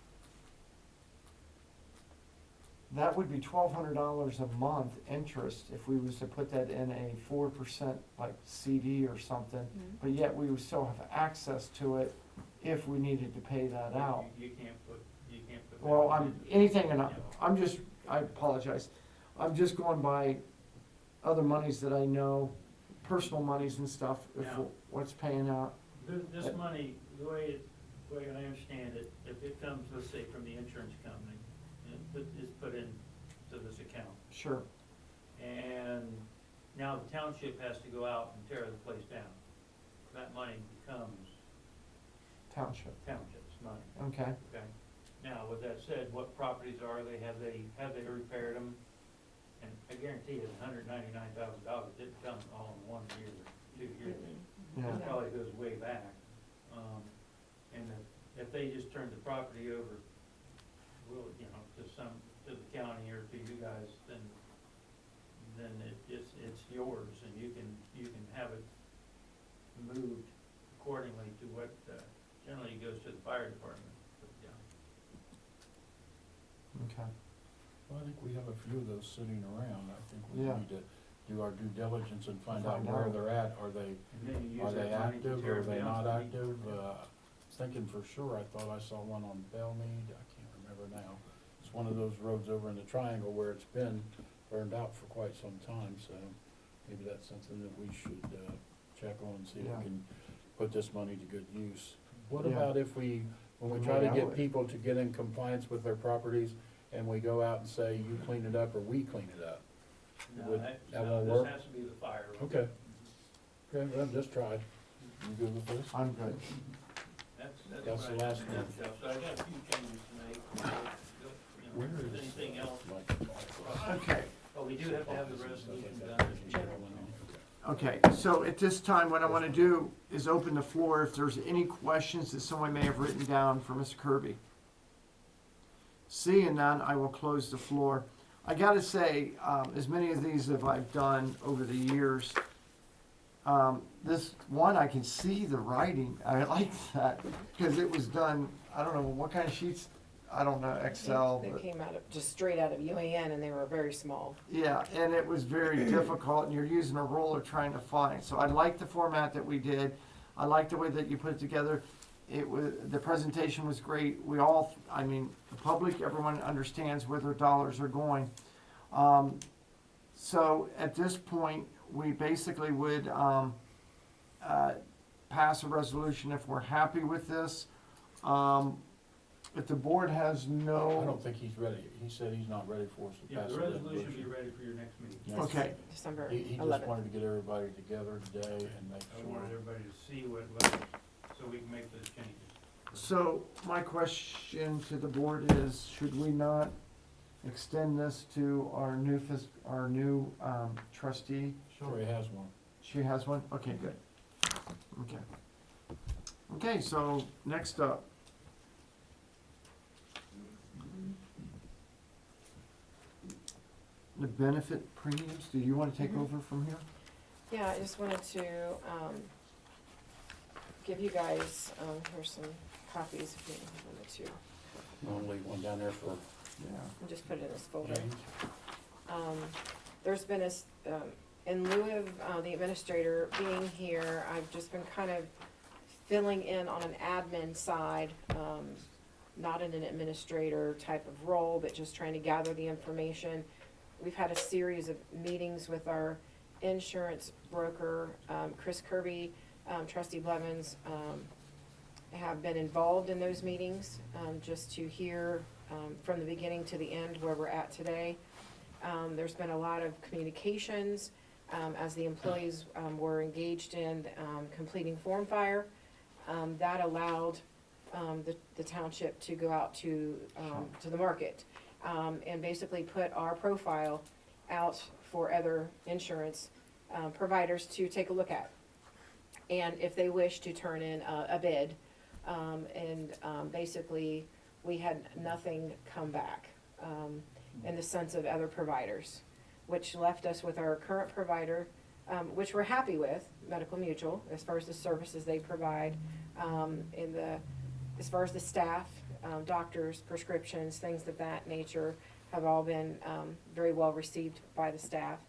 that would be $1,200 a month interest if we was to put that in a 4% like CD or something. But yet we would still have access to it if we needed to pay that out. You can't put. that Well, in. I apologize. I'm just going by other monies that I know, personal monies and stuff, Yeah. what's paying out. This money, the way I understand it, if it comes, let's say, from the insurance company, and it's put into this account, Sure, and now the township has to go out and tear the place down. That money becomes township, township's money, okay. okay? Now, with that said, what properties are they, have they repaired them? And I guarantee you, $199,000 didn't come all in 1 year, 2 years. Yeah. It probably goes way back. And if they just turned the property over, to the county or to you guys, then it's yours, and you can have it moved accordingly to what, generally goes to the fire department. But, yeah. Okay. Well, I think we have a few of those sitting around. I think we Yeah. need to do our due diligence and find out Find where out. they're at. Are they, And then you are use they that money to active, tear are it they down. not active? Thinking for sure, I thought I saw one on Bellmead, I can't remember now. It's one of those roads over in the Triangle where it's been burned out for quite some time, so maybe that's something that we should, check on and see if Yeah. we can put this money to good use. What Yeah. about if we, when we We try to know get it. people to get in compliance with their properties, and we go out and say, you clean it up or we clean it up? No, Would- that, that no, won't this work? has to be the fire. Okay. Okay, well, just try. You good with this? I'm good. That's That's the what I last did, one. Jeff. So I got a few changes to make. You know, Where if there's is, anything else, Okay, but we do have to have the resolution done. okay, so at this time, what I wanna do is open the floor if there's any questions that someone may have written down for Mr. Kirby. Seeing none, I will close the floor. I gotta say, as many of these as I've done over the years, this one, I can see the writing, I like that, because it was done, I don't know, what kind of sheets, I don't know, Excel, They but, came out of, just straight out of UAN, and they were very small. yeah, and it was very difficult, and you're using a ruler trying to find, so I like the format that we did, I like the way that you put it together. It was, the presentation was great, we all, I mean, the public, everyone understands where their dollars are going. So at this point, we basically would, pass a resolution if we're happy with this. If the board has I no, don't think he's ready. He said he's not ready for us to Yeah, pass the a resolution will be resolution. ready for your next meeting. Yes. okay, December He just 11th. wanted to get everybody together today and make I sure. wanted everybody to see what, so we can make those changes. so my question to the board is, should we not extend this to our new trustee? Sure, he has one. She has one? Okay, good. Okay. Okay, so next up. The benefit premiums, do you wanna take Mhm. over from here? Yeah, I just wanted to, give you guys, here's some copies if you wanted to. I'll leave one down there for Yeah. I'll just put it in this folder. James. There's been in lieu of the administrator being here, I've just been kind of filling in on an admin side, not in an administrator type of role, but just trying to gather the information. We've had a series of meetings with our insurance broker, Chris Kirby, Trustee Blevins, have been involved in those meetings, just to hear, from the beginning to the end where we're at today. There's been a lot of communications, as the employees, were engaged in, completing form fire. That allowed, the township to go out to the market, and basically put our profile out for other insurance, providers to take a look at. And if they wish to turn in a bid, basically, we had nothing come back, in the sense of other providers, which left us with our current provider, which we're happy with, Medical Mutual, as far as the services they provide, as far as the staff, doctors, prescriptions, things of that nature have all been, very well received by the staff.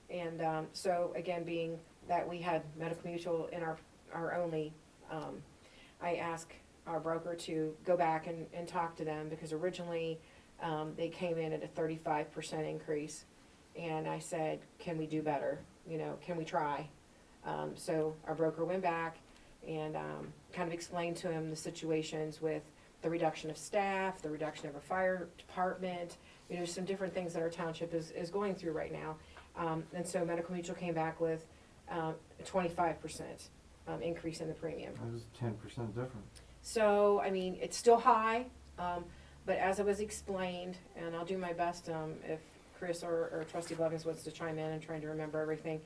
And, so again, being that we had Medical Mutual in our only, I asked our broker to go back and talk to them, because originally, they came in at a 35% increase. And I said, can we do better? You know, can we try? So our broker went back and, kind of explained to him the situations with the reduction of staff, the reduction of our fire department, some different things that our township is going through right now. And so Medical Mutual came back with, a 25%, increase in the premium. That was 10% different. So, I mean, it's still high, but as it was explained, and I'll do my best, if Chris or Trustee Blevins wants to chime in and trying to remember everything,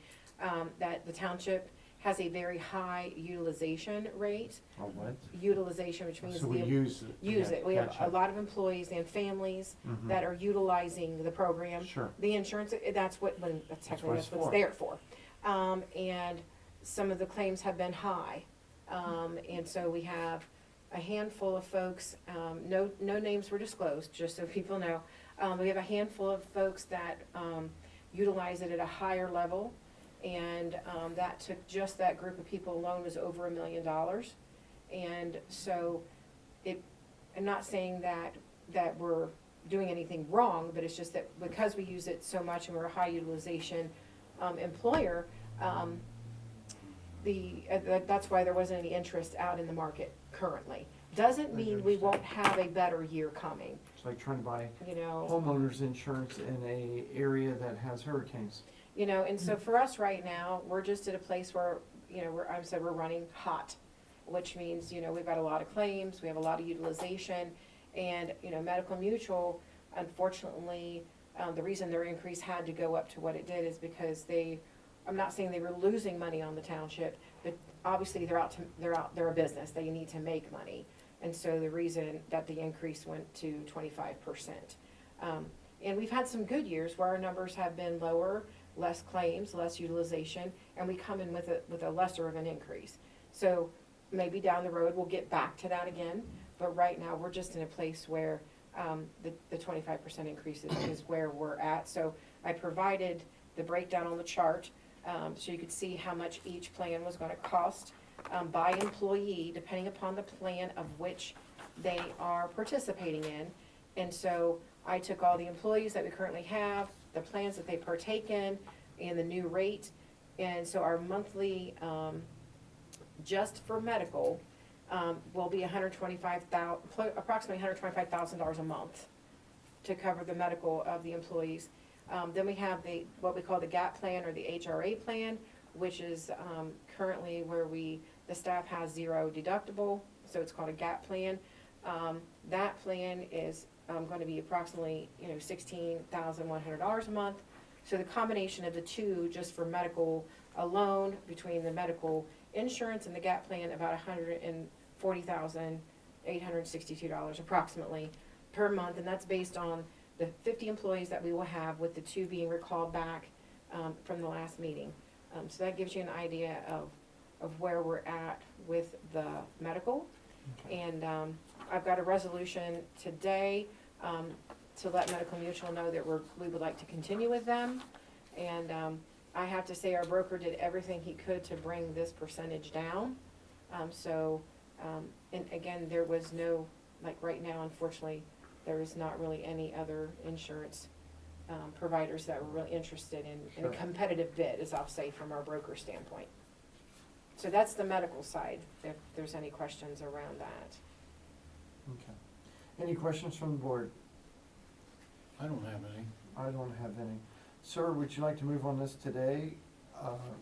that the township has a very high utilization rate. Oh, what? Utilization, which means So we use it. use yeah, it. We have catch a up. lot of employees and families Mhm. that are utilizing the program. Sure. The insurance, that's what what it's it's there for. And some of the claims have been high. And so we have a handful of folks, no names were disclosed, just so people know, We have a handful of folks that utilize it at a higher level, and that took just that group of people alone was over $1 million. And so I'm not saying that we're doing anything wrong, but it's just that because we use it so much and we're a high utilization employer, that's why there wasn't any interest out in the market currently. Doesn't mean we won't have a better year coming, It's like trying to buy you know. homeowners insurance in a area that has hurricanes. You know, and so for us right now, we're just at a place where, you know, we're running hot, which means, you know, we've got a lot of claims, we have a lot of utilization, and, you know, Medical Mutual, unfortunately, the reason their increase had to go up to what it did is because I'm not saying they were losing money on the township, but obviously they're a business, they need to make money. And so the reason that the increase went to 25%. And we've had some good years where our numbers have been lower, less claims, less utilization, and we come in with a lesser of an increase. So maybe down the road we'll get back to that again, but right now we're just in a place where the 25% increase is where we're at. So I provided the breakdown on the chart, so you could see how much each plan was gonna cost by employee, depending upon the plan of which they are participating in. And so I took all the employees that we currently have, the plans that they partake in, and the new rate. And so our monthly, just for medical, will be approximately $125,000 a month to cover the medical of the employees. Then we have what we call the GAP plan or the HRA plan, which is currently where the staff has 0 deductible, so it's called a GAP plan. That plan is going to be approximately, you know, $16,100 a month. So the combination of the two, just for medical alone, between the medical insurance and the GAP plan, about $140,862 approximately per month, and that's based on the 50 employees that we will have, with the 2 being recalled back from the last meeting. So that gives you an idea of where we're at with the medical. Okay. And I've got a resolution today to let Medical Mutual know that we would like to continue with them. And I have to say our broker did everything he could to bring this percentage down. And again, there was no, like right now, unfortunately, there is not really any other insurance providers that were really interested in a Sure. competitive bid, as I'll say, from our broker standpoint. So that's the medical side, if there's any questions around that. Okay. Any questions from the board? I don't have any. I don't have any. Sir, would you like to move on this today?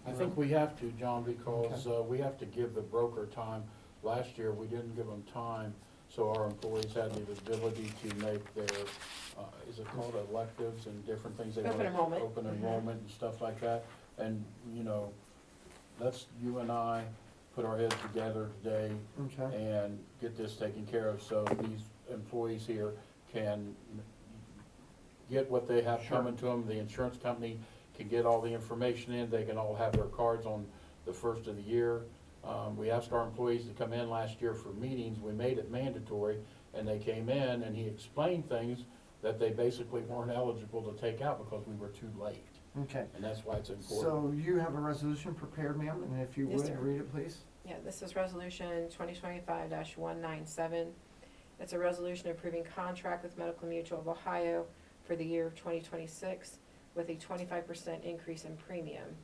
I think we have to, John, because we have to give the broker time. Last year, we didn't give them time, so our employees had the ability to make their, is it called electives and different things? They Open wanna- enrollment. Open enrollment and stuff like that. And, you know, let's, you and I, put our heads together today Okay. and get this taken care of, so these employees here can get what they have Sure. coming to them. The insurance company can get all the information in, they can all have their cards on the first of the year. We asked our employees to come in last year for meetings, we made it mandatory, and they came in and he explained things that they basically weren't eligible to take out because we were too late, Okay. and that's why it's important. So you have a resolution prepared, ma'am, and if you Yes, would, sir. read it, please. Yeah, this is resolution 2025-197. It's a resolution approving contract with Medical Mutual of Ohio for the year 2026 with a 25% increase in premium.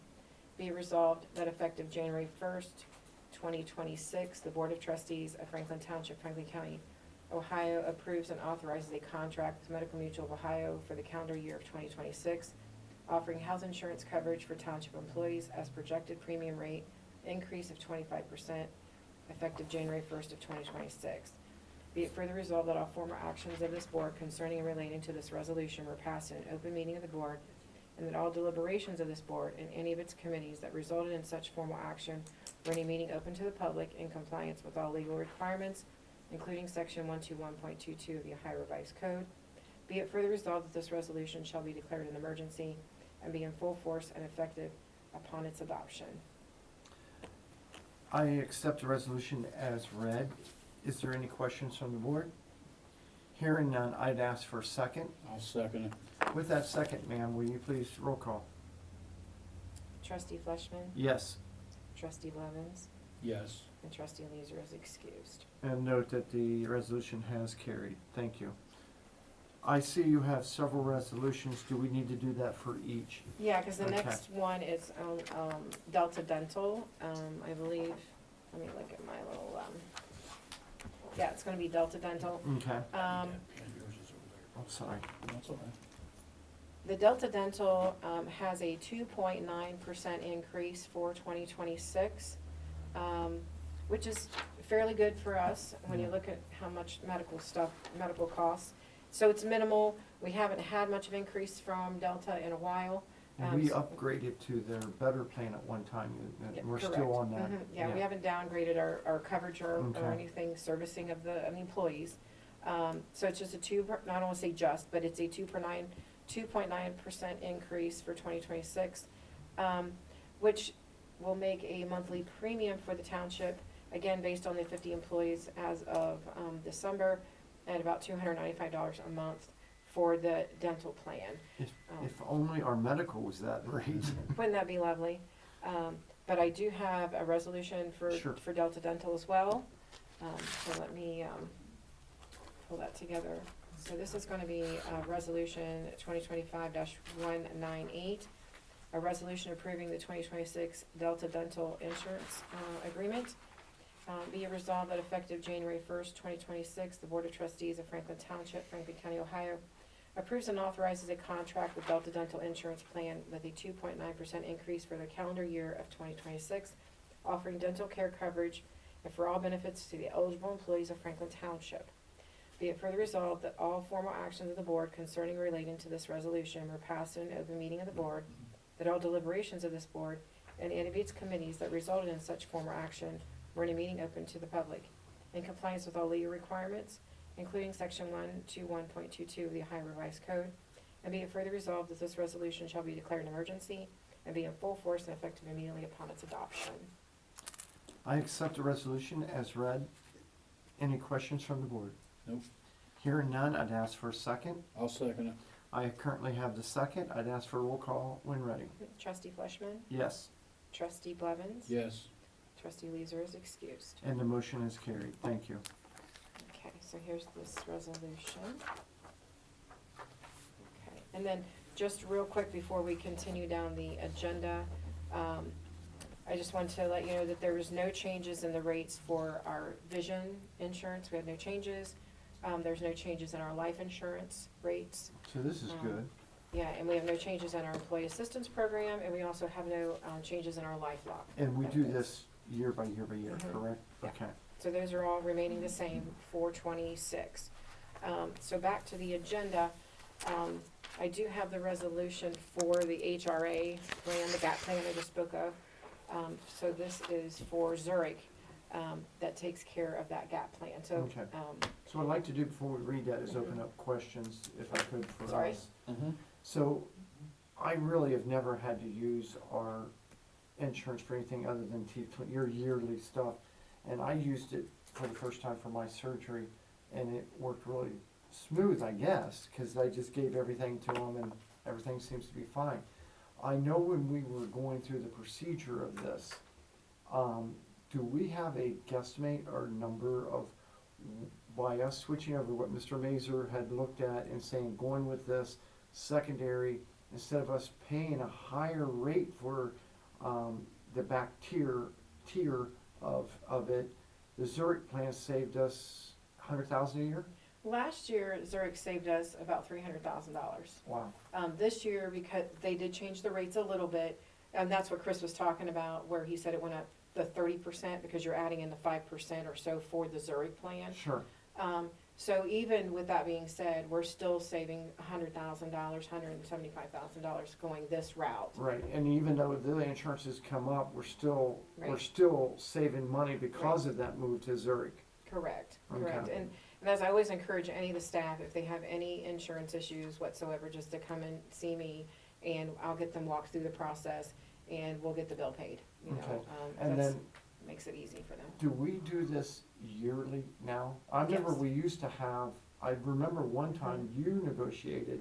Be resolved that effective January 1st, 2026, the Board of Trustees of Franklin Township, Franklin County, Ohio approves and authorizes a contract with Medical Mutual of Ohio for the calendar year of 2026, offering health insurance coverage for township employees as projected premium rate increase of 25% effective January 1st of 2026. Be it further resolved that all former actions of this board concerning and relating to this resolution were passed in an open meeting of the board, and that all deliberations of this board and any of its committees that resulted in such formal action were any meeting open to the public in compliance with all legal requirements, including section 121.22 of the Ohio Revised Code. Be it further resolved that this resolution shall be declared an emergency and be in full force and effective upon its adoption. I accept the resolution as read. Is there any questions from the board? Hearing none, I'd ask for a second. I'll second it. With that second, ma'am, will you please roll call? Trustee Fleshman, Yes. trustee Blevins, Yes. and trustee Leeser is excused. And note that the resolution has carried. Thank you. I see you have several resolutions. Do we need to do that for each? Yeah, cause the Okay. next one is, Delta Dental, I believe, let me look at my little, yeah, it's gonna be Delta Dental. Okay. Yours is over I'm sorry. there. That's all right. The Delta Dental, has a 2.9% increase for 2026, which is fairly good for us when you Yeah. look at how much medical costs. So it's minimal. We haven't had much of increase from Delta in a while. And we upgraded to their better plan at one time, and Yeah, we're correct. still on that. Mhm. Yeah, we haven't downgraded our coverage or Okay. anything, servicing of the employees. So it's just I don't wanna say just, but it's a 2.9% increase for 2026, which will make a monthly premium for the township, again, based on the 50 employees as of December, at about $295 a month for the dental plan. If only our medical was that rate. Wouldn't that be lovely? But I do have a resolution Sure. for Delta Dental as well. So let me pull that together. So this is gonna be resolution 2025-198, a resolution approving the 2026 Delta Dental Insurance Agreement. Be it resolved that effective January 1st, 2026, the Board of Trustees of Franklin Township, Franklin County, Ohio, approves and authorizes a contract with Delta Dental Insurance Plan with a 2.9% increase for the calendar year of 2026, offering dental care coverage and for all benefits to the eligible employees of Franklin Township. Be it further resolved that all formal actions of the board concerning or relating to this resolution were passed in an open meeting of the board, that all deliberations of this board and any of its committees that resulted in such formal action were in a meeting open to the public, in compliance with all legal requirements, including section 121.22 of the Ohio Revised Code, and be it further resolved that this resolution shall be declared an emergency and be in full force and effective immediately upon its adoption. I accept the resolution as read. Any questions from the board? Nope. Hearing none, I'd ask for a second. I'll second it. I currently have the second. I'd ask for a roll call when ready. Trustee Fleshman, Yes, trustee Blevins, Yes. trustee Leeser is excused. and the motion is carried. Thank you. Okay, so here's this resolution. Okay, and then just real quick before we continue down the agenda, I just want to let you know that there was no changes in the rates for our vision insurance. We have no changes. There's no changes in our life insurance rates. So this is good. Yeah, and we have no changes in our employee assistance program, and we also have no changes in our LifeLock. And we do this year by year by year, Mhm. correct? Yeah. Okay. So those are all remaining the same for 26. So back to the agenda, I do have the resolution for the HRA plan, the GAP plan I just spoke of. So this is for Zurich, that takes care of that GAP plan, so, Okay. So what I'd like to do before we read that is open up questions, if I could, for Sorry? us. Mm-hmm. So I really have never had to use our insurance for anything other than your yearly stuff. And I used it for the first time for my surgery, and it worked really smooth, I guess, because I just gave everything to them and everything seems to be fine. I know when we were going through the procedure of this, do we have a guesstimate or number of, by us switching over what Mr. Mazer had looked at and saying, going with this secondary, instead of us paying a higher rate for the back tier of it, the Zurich plan saved us $100,000 a year? last year Zurich saved us about $300,000. Wow. This year, because they did change the rates a little bit, and that's what Chris was talking about, where he said it went up the 30% because you're adding in the 5% or so for the Zurich plan. Sure. So even with that being said, we're still saving $100,000, $175,000 going this route. Right, and even though the insurance has come up, we're still Right. saving money because of that move to Zurich. Correct. Okay. And as I always encourage any of the staff, if they have any insurance issues whatsoever, just to come and see me, and I'll get them walked through the process, and we'll get the bill paid, you know. Okay. And That's, then, makes it easy for them. do we do this yearly now? I remember Yes. we used to have I remember one time you negotiated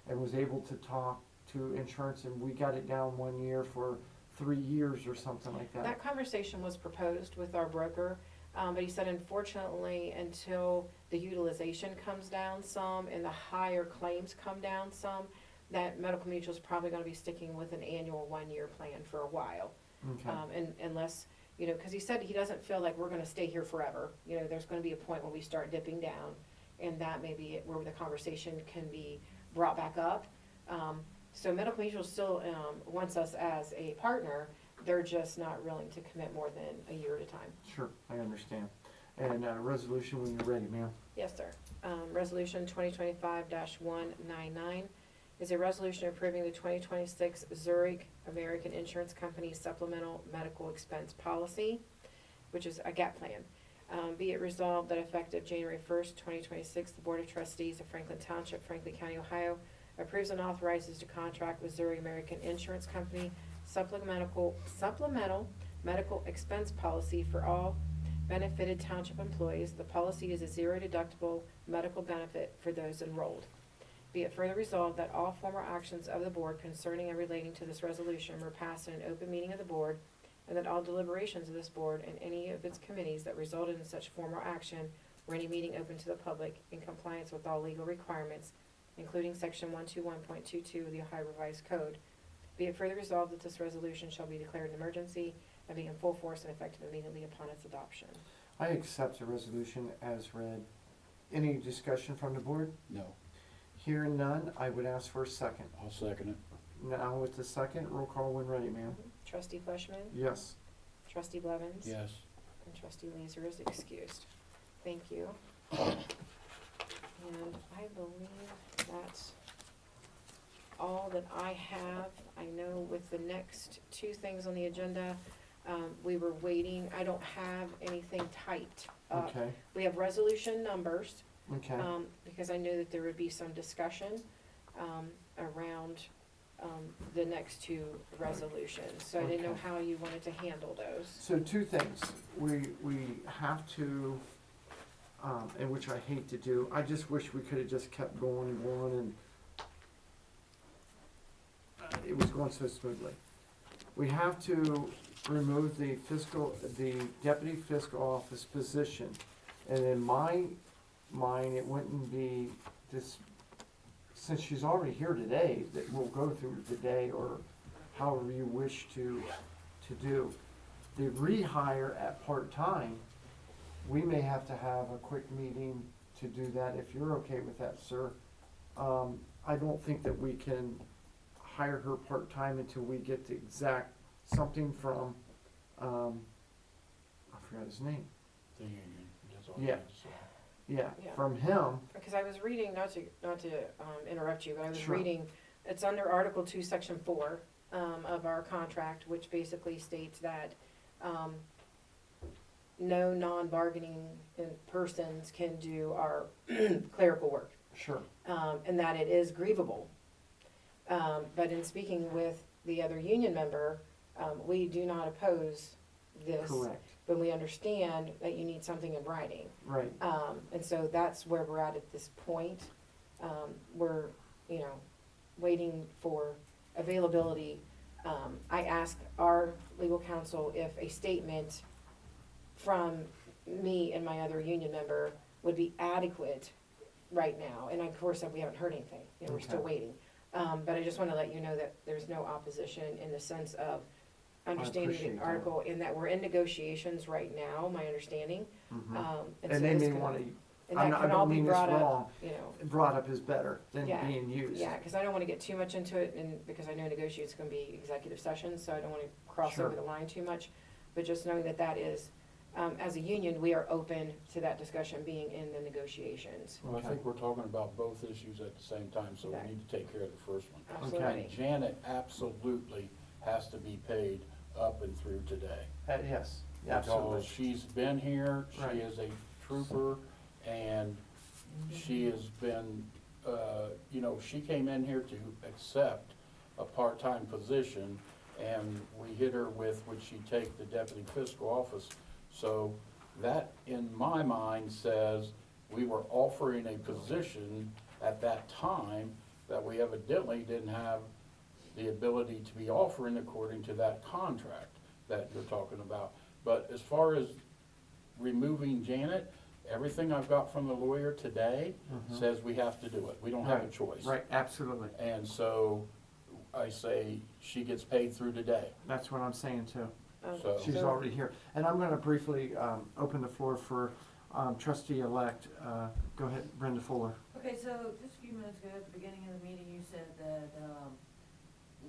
and was able to talk to insurance, and we got it down 1 year for 3 years or something like that. That conversation was proposed with our broker, but he said unfortunately, until the utilization comes down some and the higher claims come down some, that Medical Mutual is probably gonna be sticking with an annual 1-year plan for a while. Okay, And unless, you know, cause he said he doesn't feel like we're gonna stay here forever. You know, there's gonna be a point when we start dipping down, and that may be where the conversation can be brought back up. So Medical Mutual still, wants us as a partner, they're just not willing to commit more than a year at a time. sure, I understand. And, resolution when you're ready, ma'am. Yes, sir. Resolution 2025-199 is a resolution approving the 2026 Zurich American Insurance Company Supplemental Medical Expense Policy, which is a GAP plan. Be it resolved that effective January 1st, 2026, the Board of Trustees of Franklin Township, Franklin County, Ohio, approves and authorizes to contract with Zurich American Insurance Company supplemental medical expense policy for all benefited township employees. The policy is a zero deductible medical benefit for those enrolled. Be it further resolved that all former actions of the board concerning and relating to this resolution were passed in an open meeting of the board, and that all deliberations of this board and any of its committees that resulted in such formal action or any meeting open to the public in compliance with all legal requirements, including section 121.22 of the Ohio Revised Code. Be it further resolved that this resolution shall be declared an emergency and be in full force and effective immediately upon its adoption. I accept the resolution as read. Any discussion from the board? No, Hearing none, I would ask for a second. I'll second it. Now with the second, roll call when ready, ma'am. Trustee Fleshman, Yes. Trustee Blevins, Yes. and Trustee Laser is excused. Thank you. And I believe that's all that I have. I know with the next two things on the agenda, we were waiting. I don't have anything typed up. Okay, We have resolution numbers, okay. because I knew that there would be some discussion, around, the next two resolutions. So I didn't know Okay. how you wanted to handle those. So two things, we have to, and which I hate to do, I just wish we could've just kept going and going and it was going so smoothly. We have to remove the deputy fiscal office position. And in my mind, it wouldn't be this, since she's already here today, that we'll go through the day or however you wish to do. The rehire at part-time, we may have to have a quick meeting to do that, if you're okay with that, sir. I don't think that we can hire her part-time until we get the exact, something from, I forgot his name. The union, that's all Yeah. I have to say. Yeah, Yeah. from him, Because I was reading, not to interrupt you, but I was Sure. reading, it's under Article 2, Section 4, of our contract, which basically states that, no non-bargaining persons can do our clerical work, sure, and that it is grievable. But in speaking with the other union member, we do not oppose this, correct, but we understand that you need something in writing. right, And so that's where we're at this point. We're, waiting for availability. I asked our legal counsel if a statement from me and my other union member would be adequate right now. And of course, we haven't heard anything, we're still Okay. waiting. But I just wanna let you know that there's no opposition in the sense of understanding appreciate the that. article, in that we're in negotiations right now, my understanding. mhm. And And so they this may could- wanna, and I'm that not, I can all don't be mean this brought up, wrong, you brought up is better than Yeah. being used. Yeah, cause I don't wanna get too much into it, and because I know negotiation's gonna be executive sessions, so I don't wanna cross Sure. over the line too much. But just knowing that that is, as a union, we are open to that discussion being in the negotiations. Well, I Okay. think we're talking about both issues at the same time, so we Okay. need to take care of the first one. Absolutely. And Janet absolutely has to be paid up and through today. Yes, absolutely, Because she's been here, Right. she is a trooper, and she has been, she came in here to accept a part-time position, and we hit her with, would she take the deputy fiscal office? So that, in my mind, says we were offering a position at that time that we evidently didn't have the ability to be offering according to that contract that you're talking about. But as far as removing Janet, everything I've got from the lawyer today says we have to do it. We don't have a Right, choice. Right, absolutely. And so I say she gets paid through today. That's what I'm saying too. So- She's already here. And I'm gonna briefly, open the floor for, trustee-elect, go ahead, Brenda Fuller. Okay, so just a few minutes ago, at the beginning of the meeting, you said that,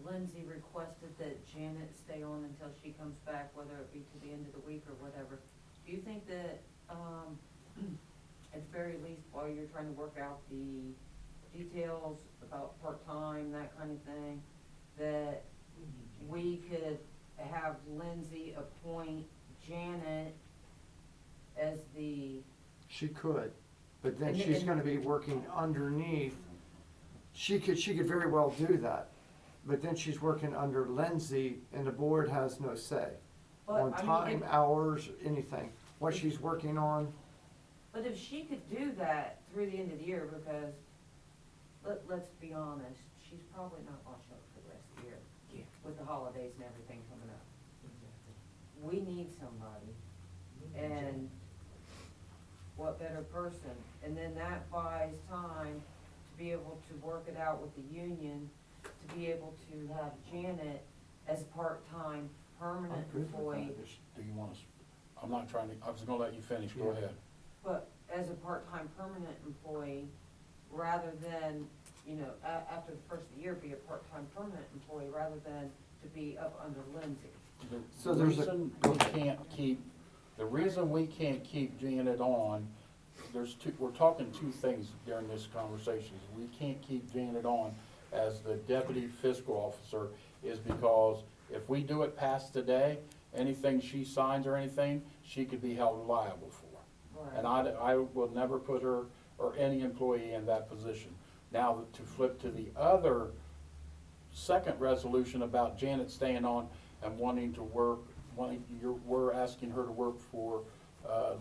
Lindsay requested that Janet stay on until she comes back, whether it be to the end of the week or whatever. Do you think that, at the very least, while you're trying to work out the details about part-time, that kind of thing, that we could have Lindsay appoint Janet as the, She could, but then And- she's and- gonna be working underneath. She could very well do that, but then she's working under Lindsay and the board has no say but on I mean, time, hours, anything. What she's working on, but if she could do that through the end of the year, because, let's be honest, she's probably not gonna show up for the rest of the year. Yeah. With the holidays and everything coming up. We need somebody, and what better person? And then that buys time to be able to work it out with the union, to be able to have Janet as a part-time, I'm permanent good with employee. Do you want to, I'm not trying to, I was gonna let you finish, go Yeah. ahead. But as a part-time permanent employee, rather than, after the first of the year, be a part-time permanent employee, rather than to be up under Lindsay. So there's a- The reason we can't keep Janet on, we're talking two things during this conversation. We can't keep Janet on as the deputy fiscal officer is because if we do it past today, anything she signs or anything, she could be held liable for. And I will never put her or any employee in that position. Now, to flip to the other second resolution about Janet staying on and wanting to work, we're asking her to work for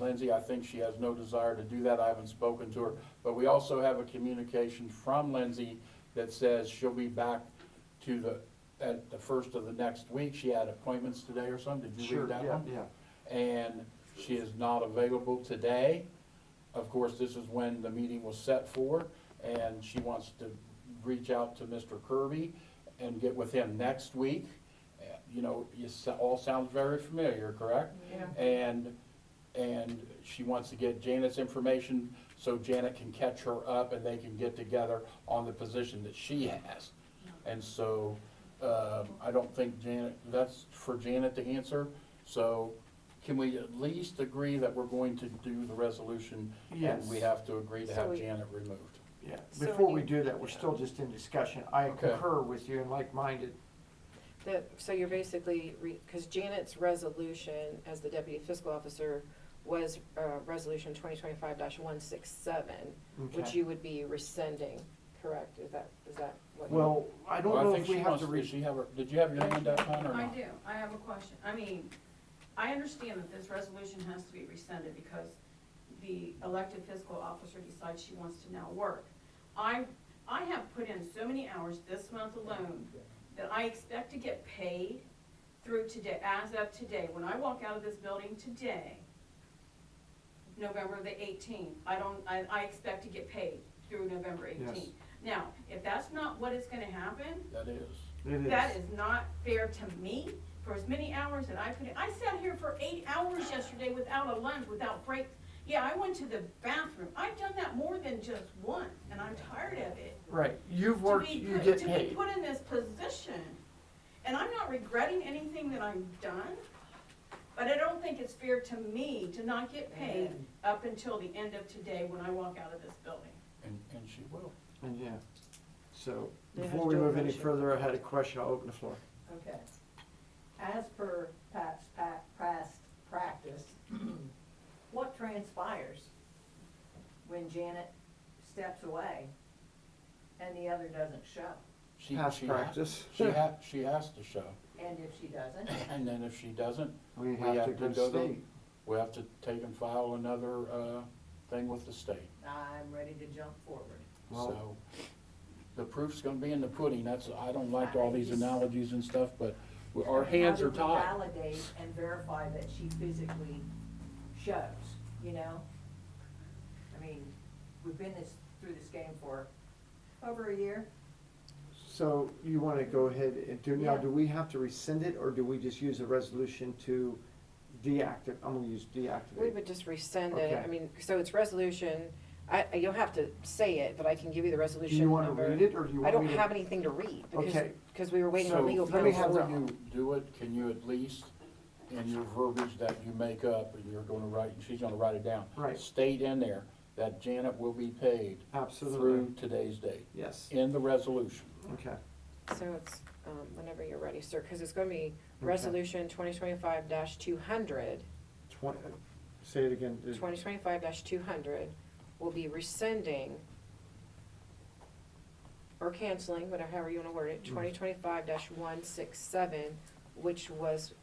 Lindsay. I think she has no desire to do that. I haven't spoken to her. But we also have a communication from Lindsay that says she'll be back at the first of the next week. She had appointments today or something. Did you sure, read that yeah, one? yeah. And she is not available today. Of course, this is when the meeting was set for, and she wants to reach out to Mr. Kirby and get with him next week. It all sounds very familiar, correct? Yeah. And she wants to get Janet's information so Janet can catch her up and they can get together on the position that she has. And so, I don't think that's for Janet to answer. So can we at least agree that we're going to do the resolution? Yes. And we have to agree to So have we- Janet removed. Yeah, So before when we you- do that, we're still just in discussion. I Okay. concur with you and like-minded. So you're basically, because Janet's resolution as the deputy fiscal officer was, resolution 2025-167, which Okay. you would be rescinding, correct? Is that what? Well, I don't Well, know think if we she have wants- to did did you have your hand up, hon, or I not? do, I have a question. I mean, I understand that this resolution has to be rescinded because the elected fiscal officer decides she wants to now work. I have put in so many hours this month alone that I expect to get paid through today, as of today. When I walk out of this building today, November the 18th, I expect to get paid through November 18th. Now, if that's not what is gonna happen, That is. It is. that is not fair to me for as many hours that I put in. I sat here for 8 hours yesterday without a lunch, without breaks. Yeah, I went to the bathroom. I've done that more than just once, and I'm tired of it. Right, you've worked, you get To be paid. put in this position, and I'm not regretting anything that I've done, but I don't think it's fair to me to not get paid up until the end of today when I walk out of this building. And she will. And yeah, so Yeah, before we Joe move any mentioned. further, I had a question. I'll open the floor. Okay. As per past practice, what transpires when Janet steps away and the other doesn't show? Past practice. She has to show. And if she doesn't? And then if she doesn't, We we have to have to go to go to, state. we have to take and file another, thing with the state. I'm ready to jump forward. Well- So, the proof's gonna be in the pudding. That's, I don't like all these analogies and stuff, but our hands are tied. How do we validate and verify that she physically shows, you know? I mean, we've been through this game for over a year. So you wanna go ahead and do, now, Yeah. do we have to rescind it, or do we just use a resolution to deactivate? I'm gonna use We deactivate. would just rescind it, Okay. I mean, so it's resolution, you'll have to say it, but I can give you the Do resolution you wanna number. read it, or do you I want me don't to? have anything to read, Okay. because we were waiting So on legal let me have counsel. before you do it, can you at least, in your verbiage that you make up, and you're gonna write, she's gonna write it down. Right. State in there that Janet will be paid Absolutely, through today's date, yes, in the resolution. okay. So it's, whenever you're ready, sir, because it's gonna be Okay. resolution 2025-200. Say it again. 2025-200 will be rescinding or canceling, whatever, however you wanna word it, 2025-167, which was,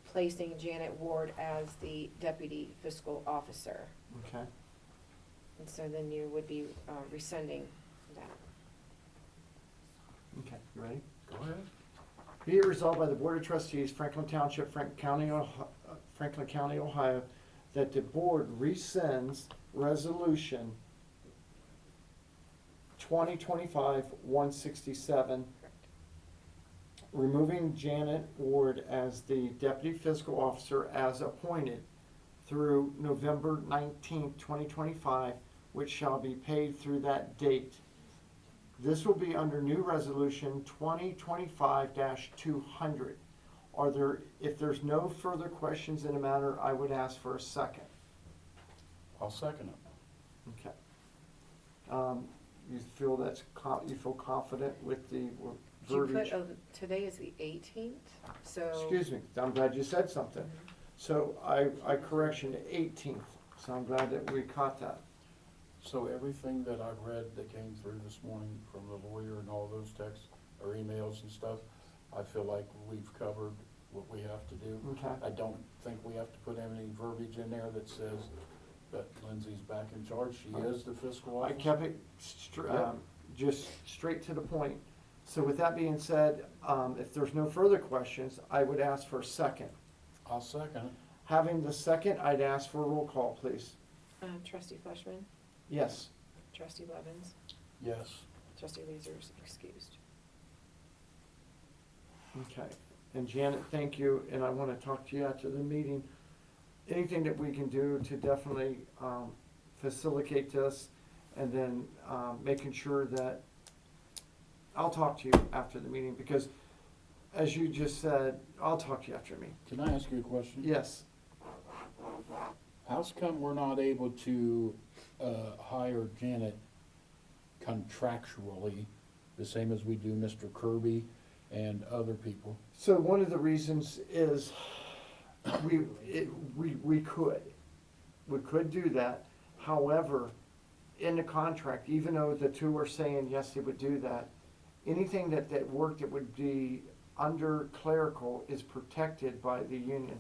placing Janet Ward as the deputy fiscal officer. Okay, And so then you would be, rescinding that. okay, you ready? Go ahead. Be it resolved by the Board of Trustees, Franklin Township, Franklin County, Ohio, that the board rescinds resolution 2025-167, removing Janet Ward as the deputy fiscal officer as appointed through November 19th, 2025, which shall be paid through that date. This will be under new resolution 2025-200. If there's no further questions in the matter, I would ask for a second. I'll second it. Okay. You feel you feel confident with the Did you verbiage? put, today is the 18th, so. Excuse me, I'm glad you said something. So I correction 18th, so I'm glad that we caught that. So everything that I've read that came through this morning from the lawyer and all those texts or emails and stuff, I feel like we've covered what we have to do. Okay. I don't think we have to put any verbiage in there that says that Lindsay's back in charge. She is the fiscal I officer. kept it just straight to the point. So with that being said, if there's no further questions, I would ask for a second. I'll second it. Having the second, I'd ask for a roll call, please. Trustee Fleshman, Yes. trustee Levins, Yes. trustee Lasers excused. Okay. And Janet, thank you, and I want to talk to you after the meeting. Anything that we can do to definitely facilitate this, and then making sure that, I'll talk to you after the meeting, because as you just said, I'll talk to you after me. Can I ask you a question? Yes. How's come we're not able to hire Janet contractually, the same as we do Mr. Kirby and other people? So one of the reasons is we could do that. However, in the contract, even though the two are saying, yes, they would do that, anything that work that would be under clerical is protected by the union.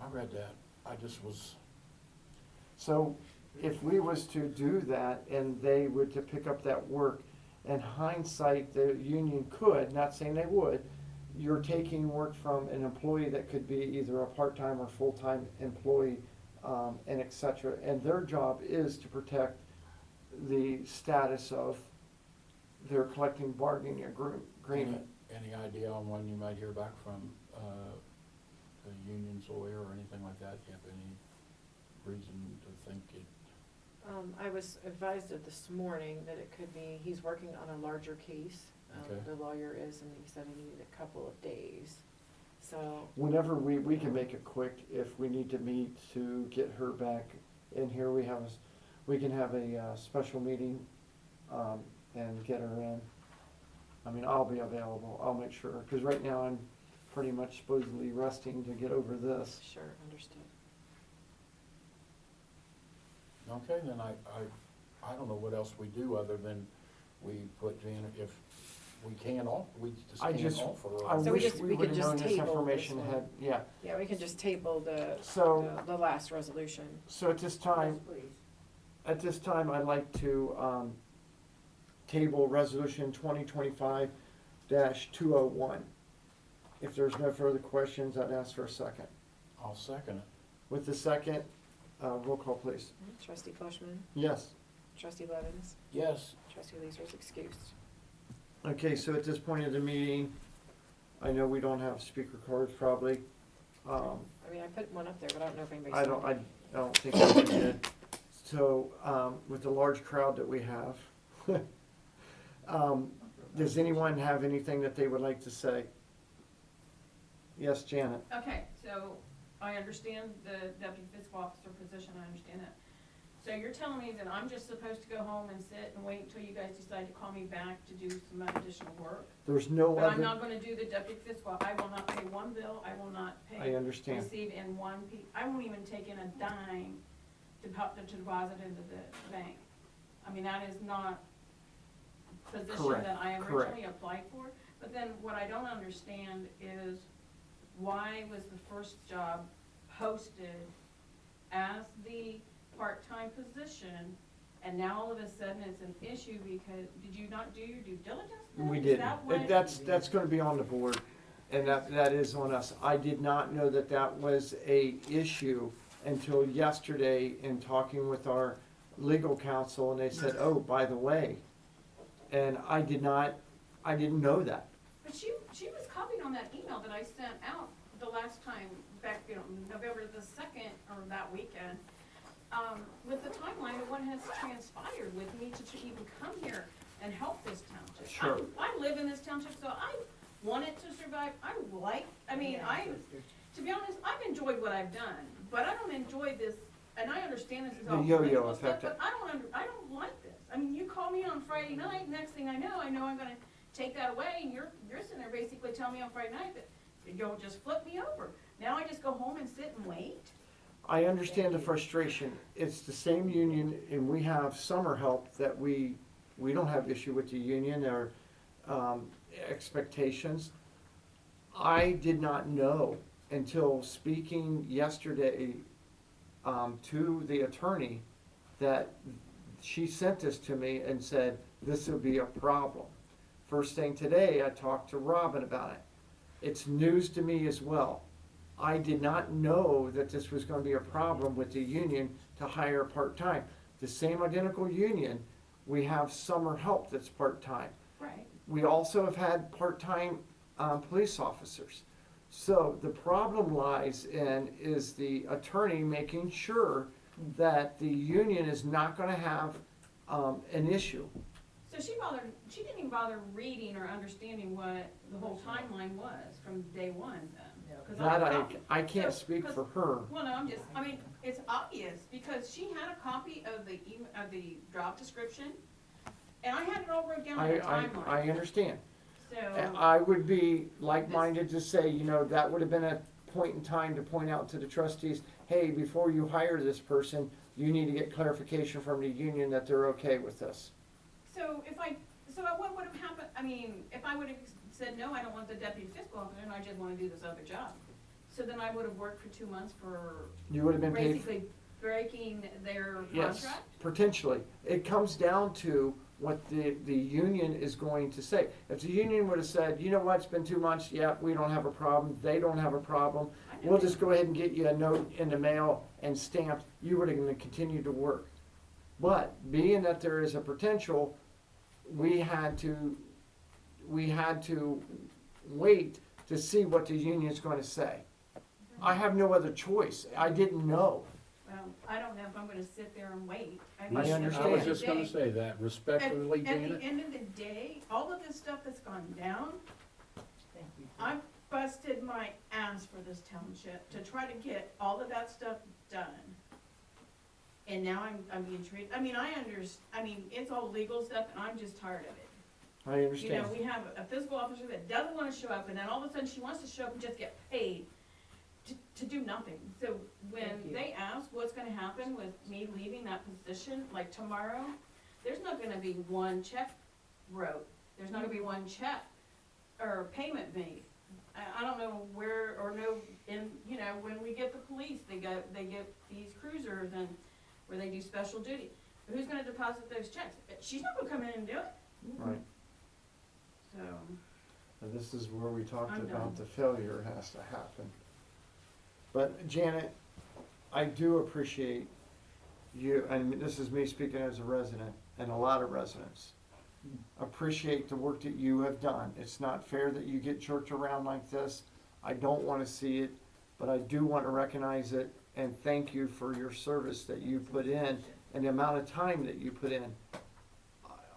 I read that. I just was, So if we was to do that and they were to pick up that work, in hindsight, the union could, not saying they would, you're taking work from an employee that could be either a part-time or full-time employee, and et cetera. And their job is to protect the status of their collective bargaining agreement. any idea on when you might hear back from the union's lawyer or anything like that? Do you have any reason to think it? I was advised of this morning that it could be, he's working on a larger case. Okay. The lawyer is, and he said he needed a couple of days, so. Whenever we can make it quick, if we need to meet to get her back in here, we can have a special meeting, and get her in. I mean, I'll be available, I'll make sure, because right now I'm pretty much supposedly resting to get over this. Sure, understood. Okay, then I don't know what else we do other than we put Janet, if we can't we just I can't just- offer. I So we wish just- we we would've could just known this table this information one. ahead, yeah. Yeah, we can just table So, the last resolution. so at this time, Yes, please. I'd like to, table resolution 2025-201. If there's no further questions, I'd ask for a second. I'll second it. With the second, roll call please. Trustee Fleshman, Yes. trustee Levins, Yes, trustee Leeser's excused. Okay, so at this point of the meeting, I know we don't have speaker cards probably. I mean, I put one up there, but I don't know if anybody's. I don't think we did. So, with the large crowd that we have, does anyone have anything that they would like to say? Yes, Janet? Okay, so I understand the deputy fiscal officer position, I understand that. So you're telling me that I'm just supposed to go home and sit and wait until you guys decide to call me back to do some additional work? There's no But I'm other, not gonna do the deputy fiscal, I will not pay one bill, I will not I pay, understand. receive in one I won't even take in a dime to deposit into the bank. I mean, that is not the position Correct, that I correct. originally applied for. But then what I don't understand is why was the first job posted as the part-time position, and now all of a sudden it's an issue because, did you not do your due diligence then? We Is didn't. that what- That's gonna be on the board, and that is on us. I did not know that that was a issue until yesterday in talking with our legal counsel, and they said, oh, by the way, and I didn't know that. But she was copied on that email that I sent out the last time, back, November the 2nd, or that weekend, with the timeline of what has transpired with me to even come here and help this township. Sure. I live in this township, so I want it to survive. To be honest, I've enjoyed what I've done, but I don't enjoy this, and I understand this is all The yo-yo political stuff, effect. but I don't like this. I mean, you call me on Friday night, next thing I know I'm gonna take that away, and you're sitting there basically telling me on Friday night that you'll just flip me over. Now I just go home and sit and wait? I understand the frustration. It's the same union, and we have summer help that we don't have issue with the union or expectations. I did not know until speaking yesterday to the attorney that she sent this to me and said, this will be a problem. First thing today, I talked to Robin about it. It's news to me as well. I did not know that this was gonna be a problem with the union to hire part-time. The same identical union, we have summer help that's part-time. Right. We also have had part-time police officers. So the problem lies in is the attorney making sure that the union is not gonna have an issue. So she didn't even bother reading or understanding what the whole timeline was from day one then? 'Cause I can't speak for her. Well, no, it's obvious, because she had a copy of the job description, and I had it all wrote down in a I timeline, understand. so. I would be like-minded to say, that would have been a point in time to point out to the trustees, hey, before you hire this person, you need to get clarification from the union that they're okay with this. So what would have happened, if I would have said, no, I don't want the deputy fiscal officer, and I just wanna do this other job. So then I would have worked for 2 months for You would have been paid. basically breaking their Yes, contract? potentially. It comes down to what the union is going to say. If the union would have said, you know what, it's been 2 months, yeah, we don't have a problem, they don't have a problem, I know we'll that. just go ahead and get you a note in the mail and stamped, you would have continued to work. But being that there is a potential, we had to wait to see what the union's gonna say. I have no other choice. I didn't know. Well, I don't know if I'm gonna sit there and wait. I mean, at the end understand. I of was the just gonna day- say that respectfully, At Janet. the end of the day, all of this stuff that's gone down, Thank you. I've busted my ass for this township to try to get all of that stuff done. And now I'm being treated, it's all legal stuff, and I'm just tired of it. I understand. We have a fiscal officer that doesn't wanna show up, and then all of a sudden she wants to show up and just get paid to do nothing. So when Thank you. they ask what's gonna happen with me leaving that position, like tomorrow, there's not gonna be one check wrote. There's not gonna be one check or payment made. I don't know where, or no, you know, when we get the police, they get these cruisers and where they do special duty. Who's gonna deposit those checks? She's not gonna come in and do it, Right. so. And this is where we talked I'm about done. the failure has to happen. But Janet, I do appreciate you, and this is me speaking as a resident, and a lot of residents. Appreciate the work that you have done. It's not fair that you get jerked around like this. I don't wanna see it, but I do wanna recognize it and thank you for your service that you put in and the amount of time that you put in.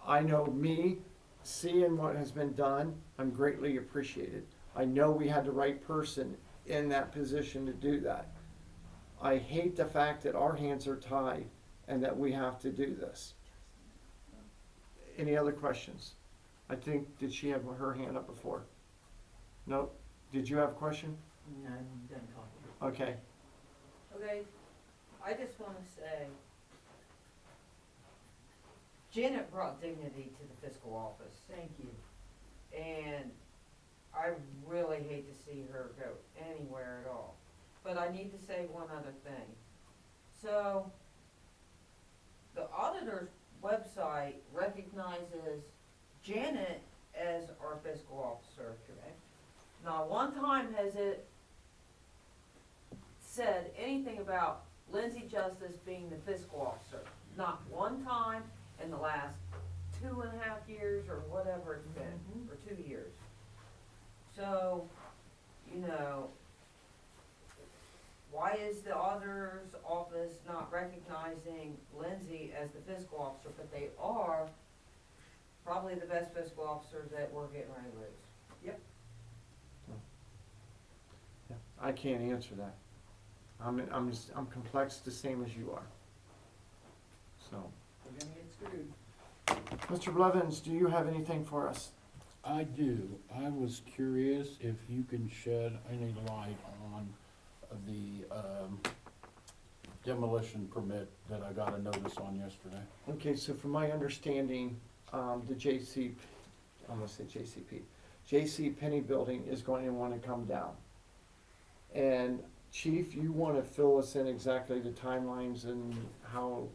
I know me, seeing what has been done, I'm greatly appreciated. I know we had the right person in that position to do that. I hate the fact that our hands are tied and that we have to do this. Any other questions? I think, did she have her hand up before? No? Did you have a question? No, I'm done talking. Okay. Okay, I just wanna say, Janet brought dignity to the fiscal office. Thank you. And I really hate to see her go anywhere at all. But I need to say one other thing. So, the auditor's website recognizes Janet as our fiscal officer. Not one time has it said anything about Lindsay Justice being the fiscal officer. Not one time in the last 2.5 years or whatever it's been, or 2 years. So, you know, why is the auditor's office not recognizing Lindsay as the fiscal officer, but they are probably the best fiscal officer that we're getting ready to lose. Yeah, I can't answer that. I'm complex the same as you are. So, We're gonna get screwed. Mr. Blevins, do you have anything for us? I do. I was curious if you can shed any light on the demolition permit that I got a notice on yesterday. Okay, so from my understanding, the J.C. Penney building is going to want to come down. And Chief, you want to fill us in exactly the timelines and how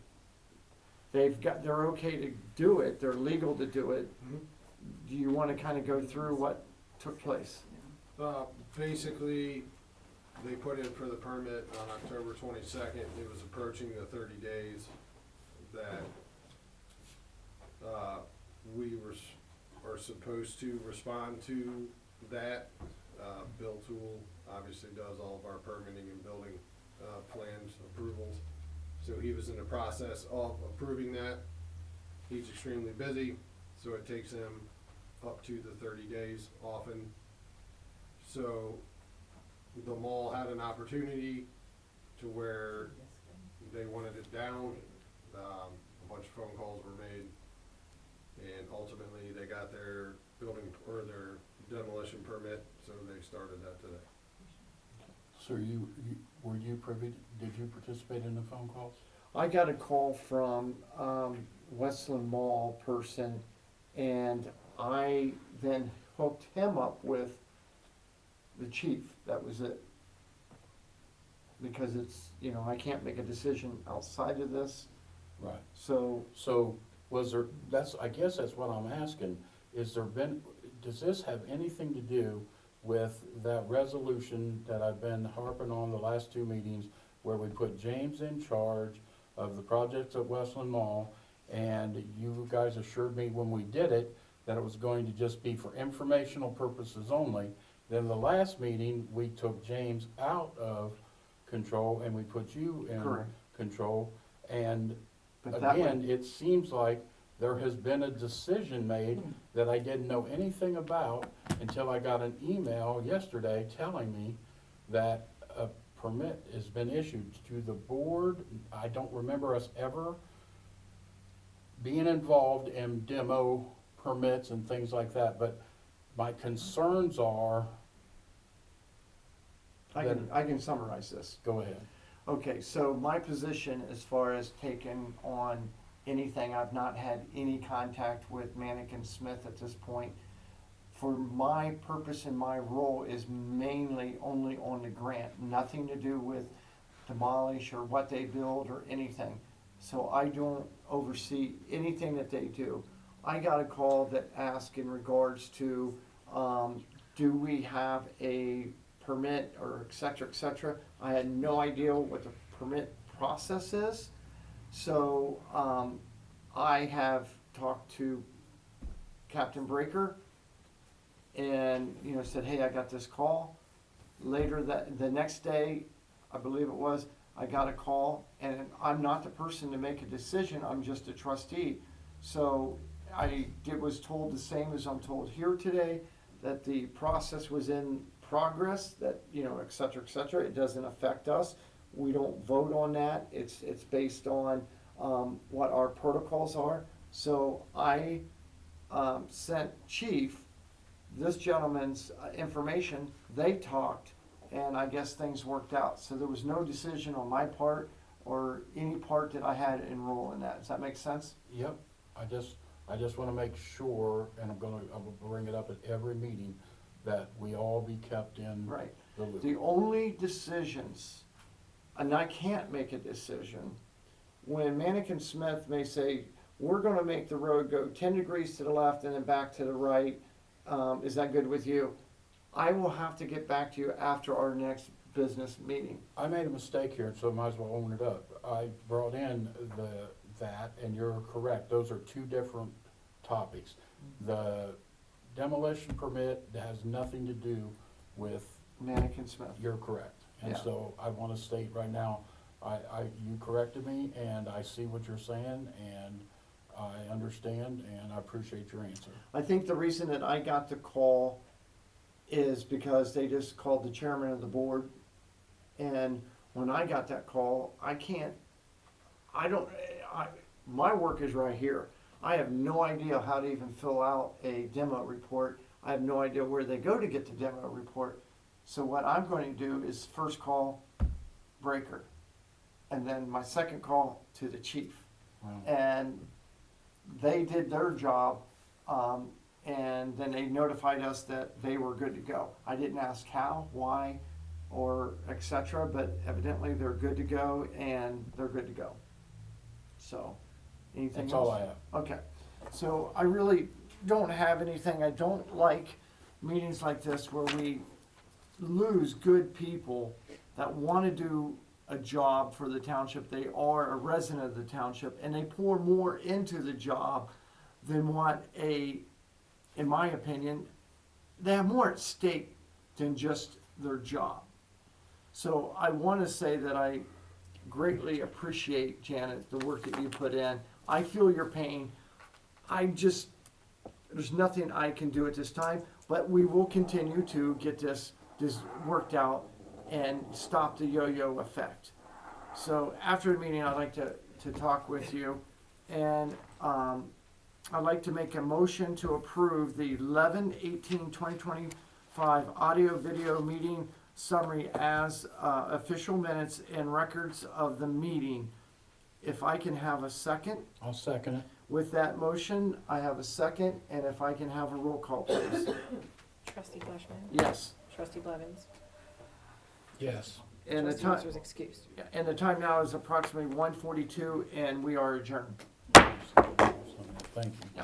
they're okay to do it, they're legal to do it. Do you want to kind of go through what took place? Basically, they put in for the permit on October 22nd. It was approaching the 30 days that we are supposed to respond to that. Bill Tool obviously does all of our permitting and building plans approvals. So he was in the process of approving that. He's extremely busy, so it takes him up to the 30 days often. So the mall had an opportunity to where they wanted it down. A bunch of phone calls were made, and ultimately they got their building or their demolition permit, so they started that today. So were you privy, did you participate in the phone calls? I got a call from Westland Mall person, and I then hooked him up with the chief. That was it. Because it's, I can't make a decision outside of this, Right. so, So was there, I guess that's what I'm asking, does this have anything to do with that resolution that I've been harping on the last 2 meetings, where we put James in charge of the projects at Westland Mall, and you guys assured me when we did it that it was going to just be for informational purposes only. Then the last meeting, we took James out of control and we put you in Correct. control. And but that again, would, it seems like there has been a decision made that I didn't know anything about until I got an email yesterday telling me that a permit has been issued to the board. I don't remember us ever being involved in demo permits and things like that, but my concerns are, I can summarize this. go ahead. Okay, so my position as far as taking on anything. I've not had any contact with Mannequin Smith at this point. For my purpose and my role is mainly only on the grant, nothing to do with demolish or what they build or anything. So I don't oversee anything that they do. I got a call that asked in regards to, do we have a permit or et cetera, et cetera. I had no idea what the permit process is. So, I have talked to Captain Breaker and, said, hey, I got this call. Later the next day, I believe it was, I got a call, and I'm not the person to make a decision, I'm just a trustee. So was told the same as I'm told here today, that the process was in progress, that, et cetera, et cetera. It doesn't affect us. We don't vote on that. It's based on what our protocols are. So I sent Chief this gentleman's information. They talked, and I guess things worked out. So there was no decision on my part or any part that I had in role in that. Does that make sense? Yep, I just wanna make sure, and I will bring it up at every meeting, that we all be kept in Right. the loop. The only decisions, and I can't make a decision, when Mannequin Smith may say, we're gonna make the road go 10 degrees to the left and then back to the right, is that good with you? I will have to get back to you after our next business meeting. I made a mistake here, so I might as well own it up. I brought in that, and you're correct, those are two different topics. The demolition permit has nothing to do with, Mannequin Smith. you're correct. And Yeah. so I wanna state right now, you corrected me, and I see what you're saying, and I understand, and I appreciate your answer. I think the reason that I got the call is because they just called the chairman of the board. And when I got that call, my work is right here. I have no idea how to even fill out a demo report. I have no idea where they go to get the demo report. So what I'm going to do is first call Breaker, and then my second call to the chief. Wow. And they did their job, and then they notified us that they were good to go. I didn't ask how, why, or et cetera, but evidently they're good to go, and they're good to go. So, anything else? That's all I have. Okay, so I really don't have anything. I don't like meetings like this where we lose good people that want to do a job for the township. They are a resident of the township, and they pour more into the job than what in my opinion, they have more at stake than just their job. So I want to say that I greatly appreciate, Janet, the work that you put in. I feel your pain. There's nothing I can do at this time, but we will continue to get this worked out and stop the yo-yo effect. So after the meeting, I'd like to talk with you, and I'd like to make a motion to approve the 11/18/2025 audio-video meeting summary as official minutes and records of the meeting. If I can have a second. I'll second it. With that motion, I have a second, and if I can have a roll call, please. Trustee Fleshman. Yes. Trustee Blevins. Yes. And the Trustee time, Masters excused. and the time now is approximately 1:42, and we are adjourned. Thank you.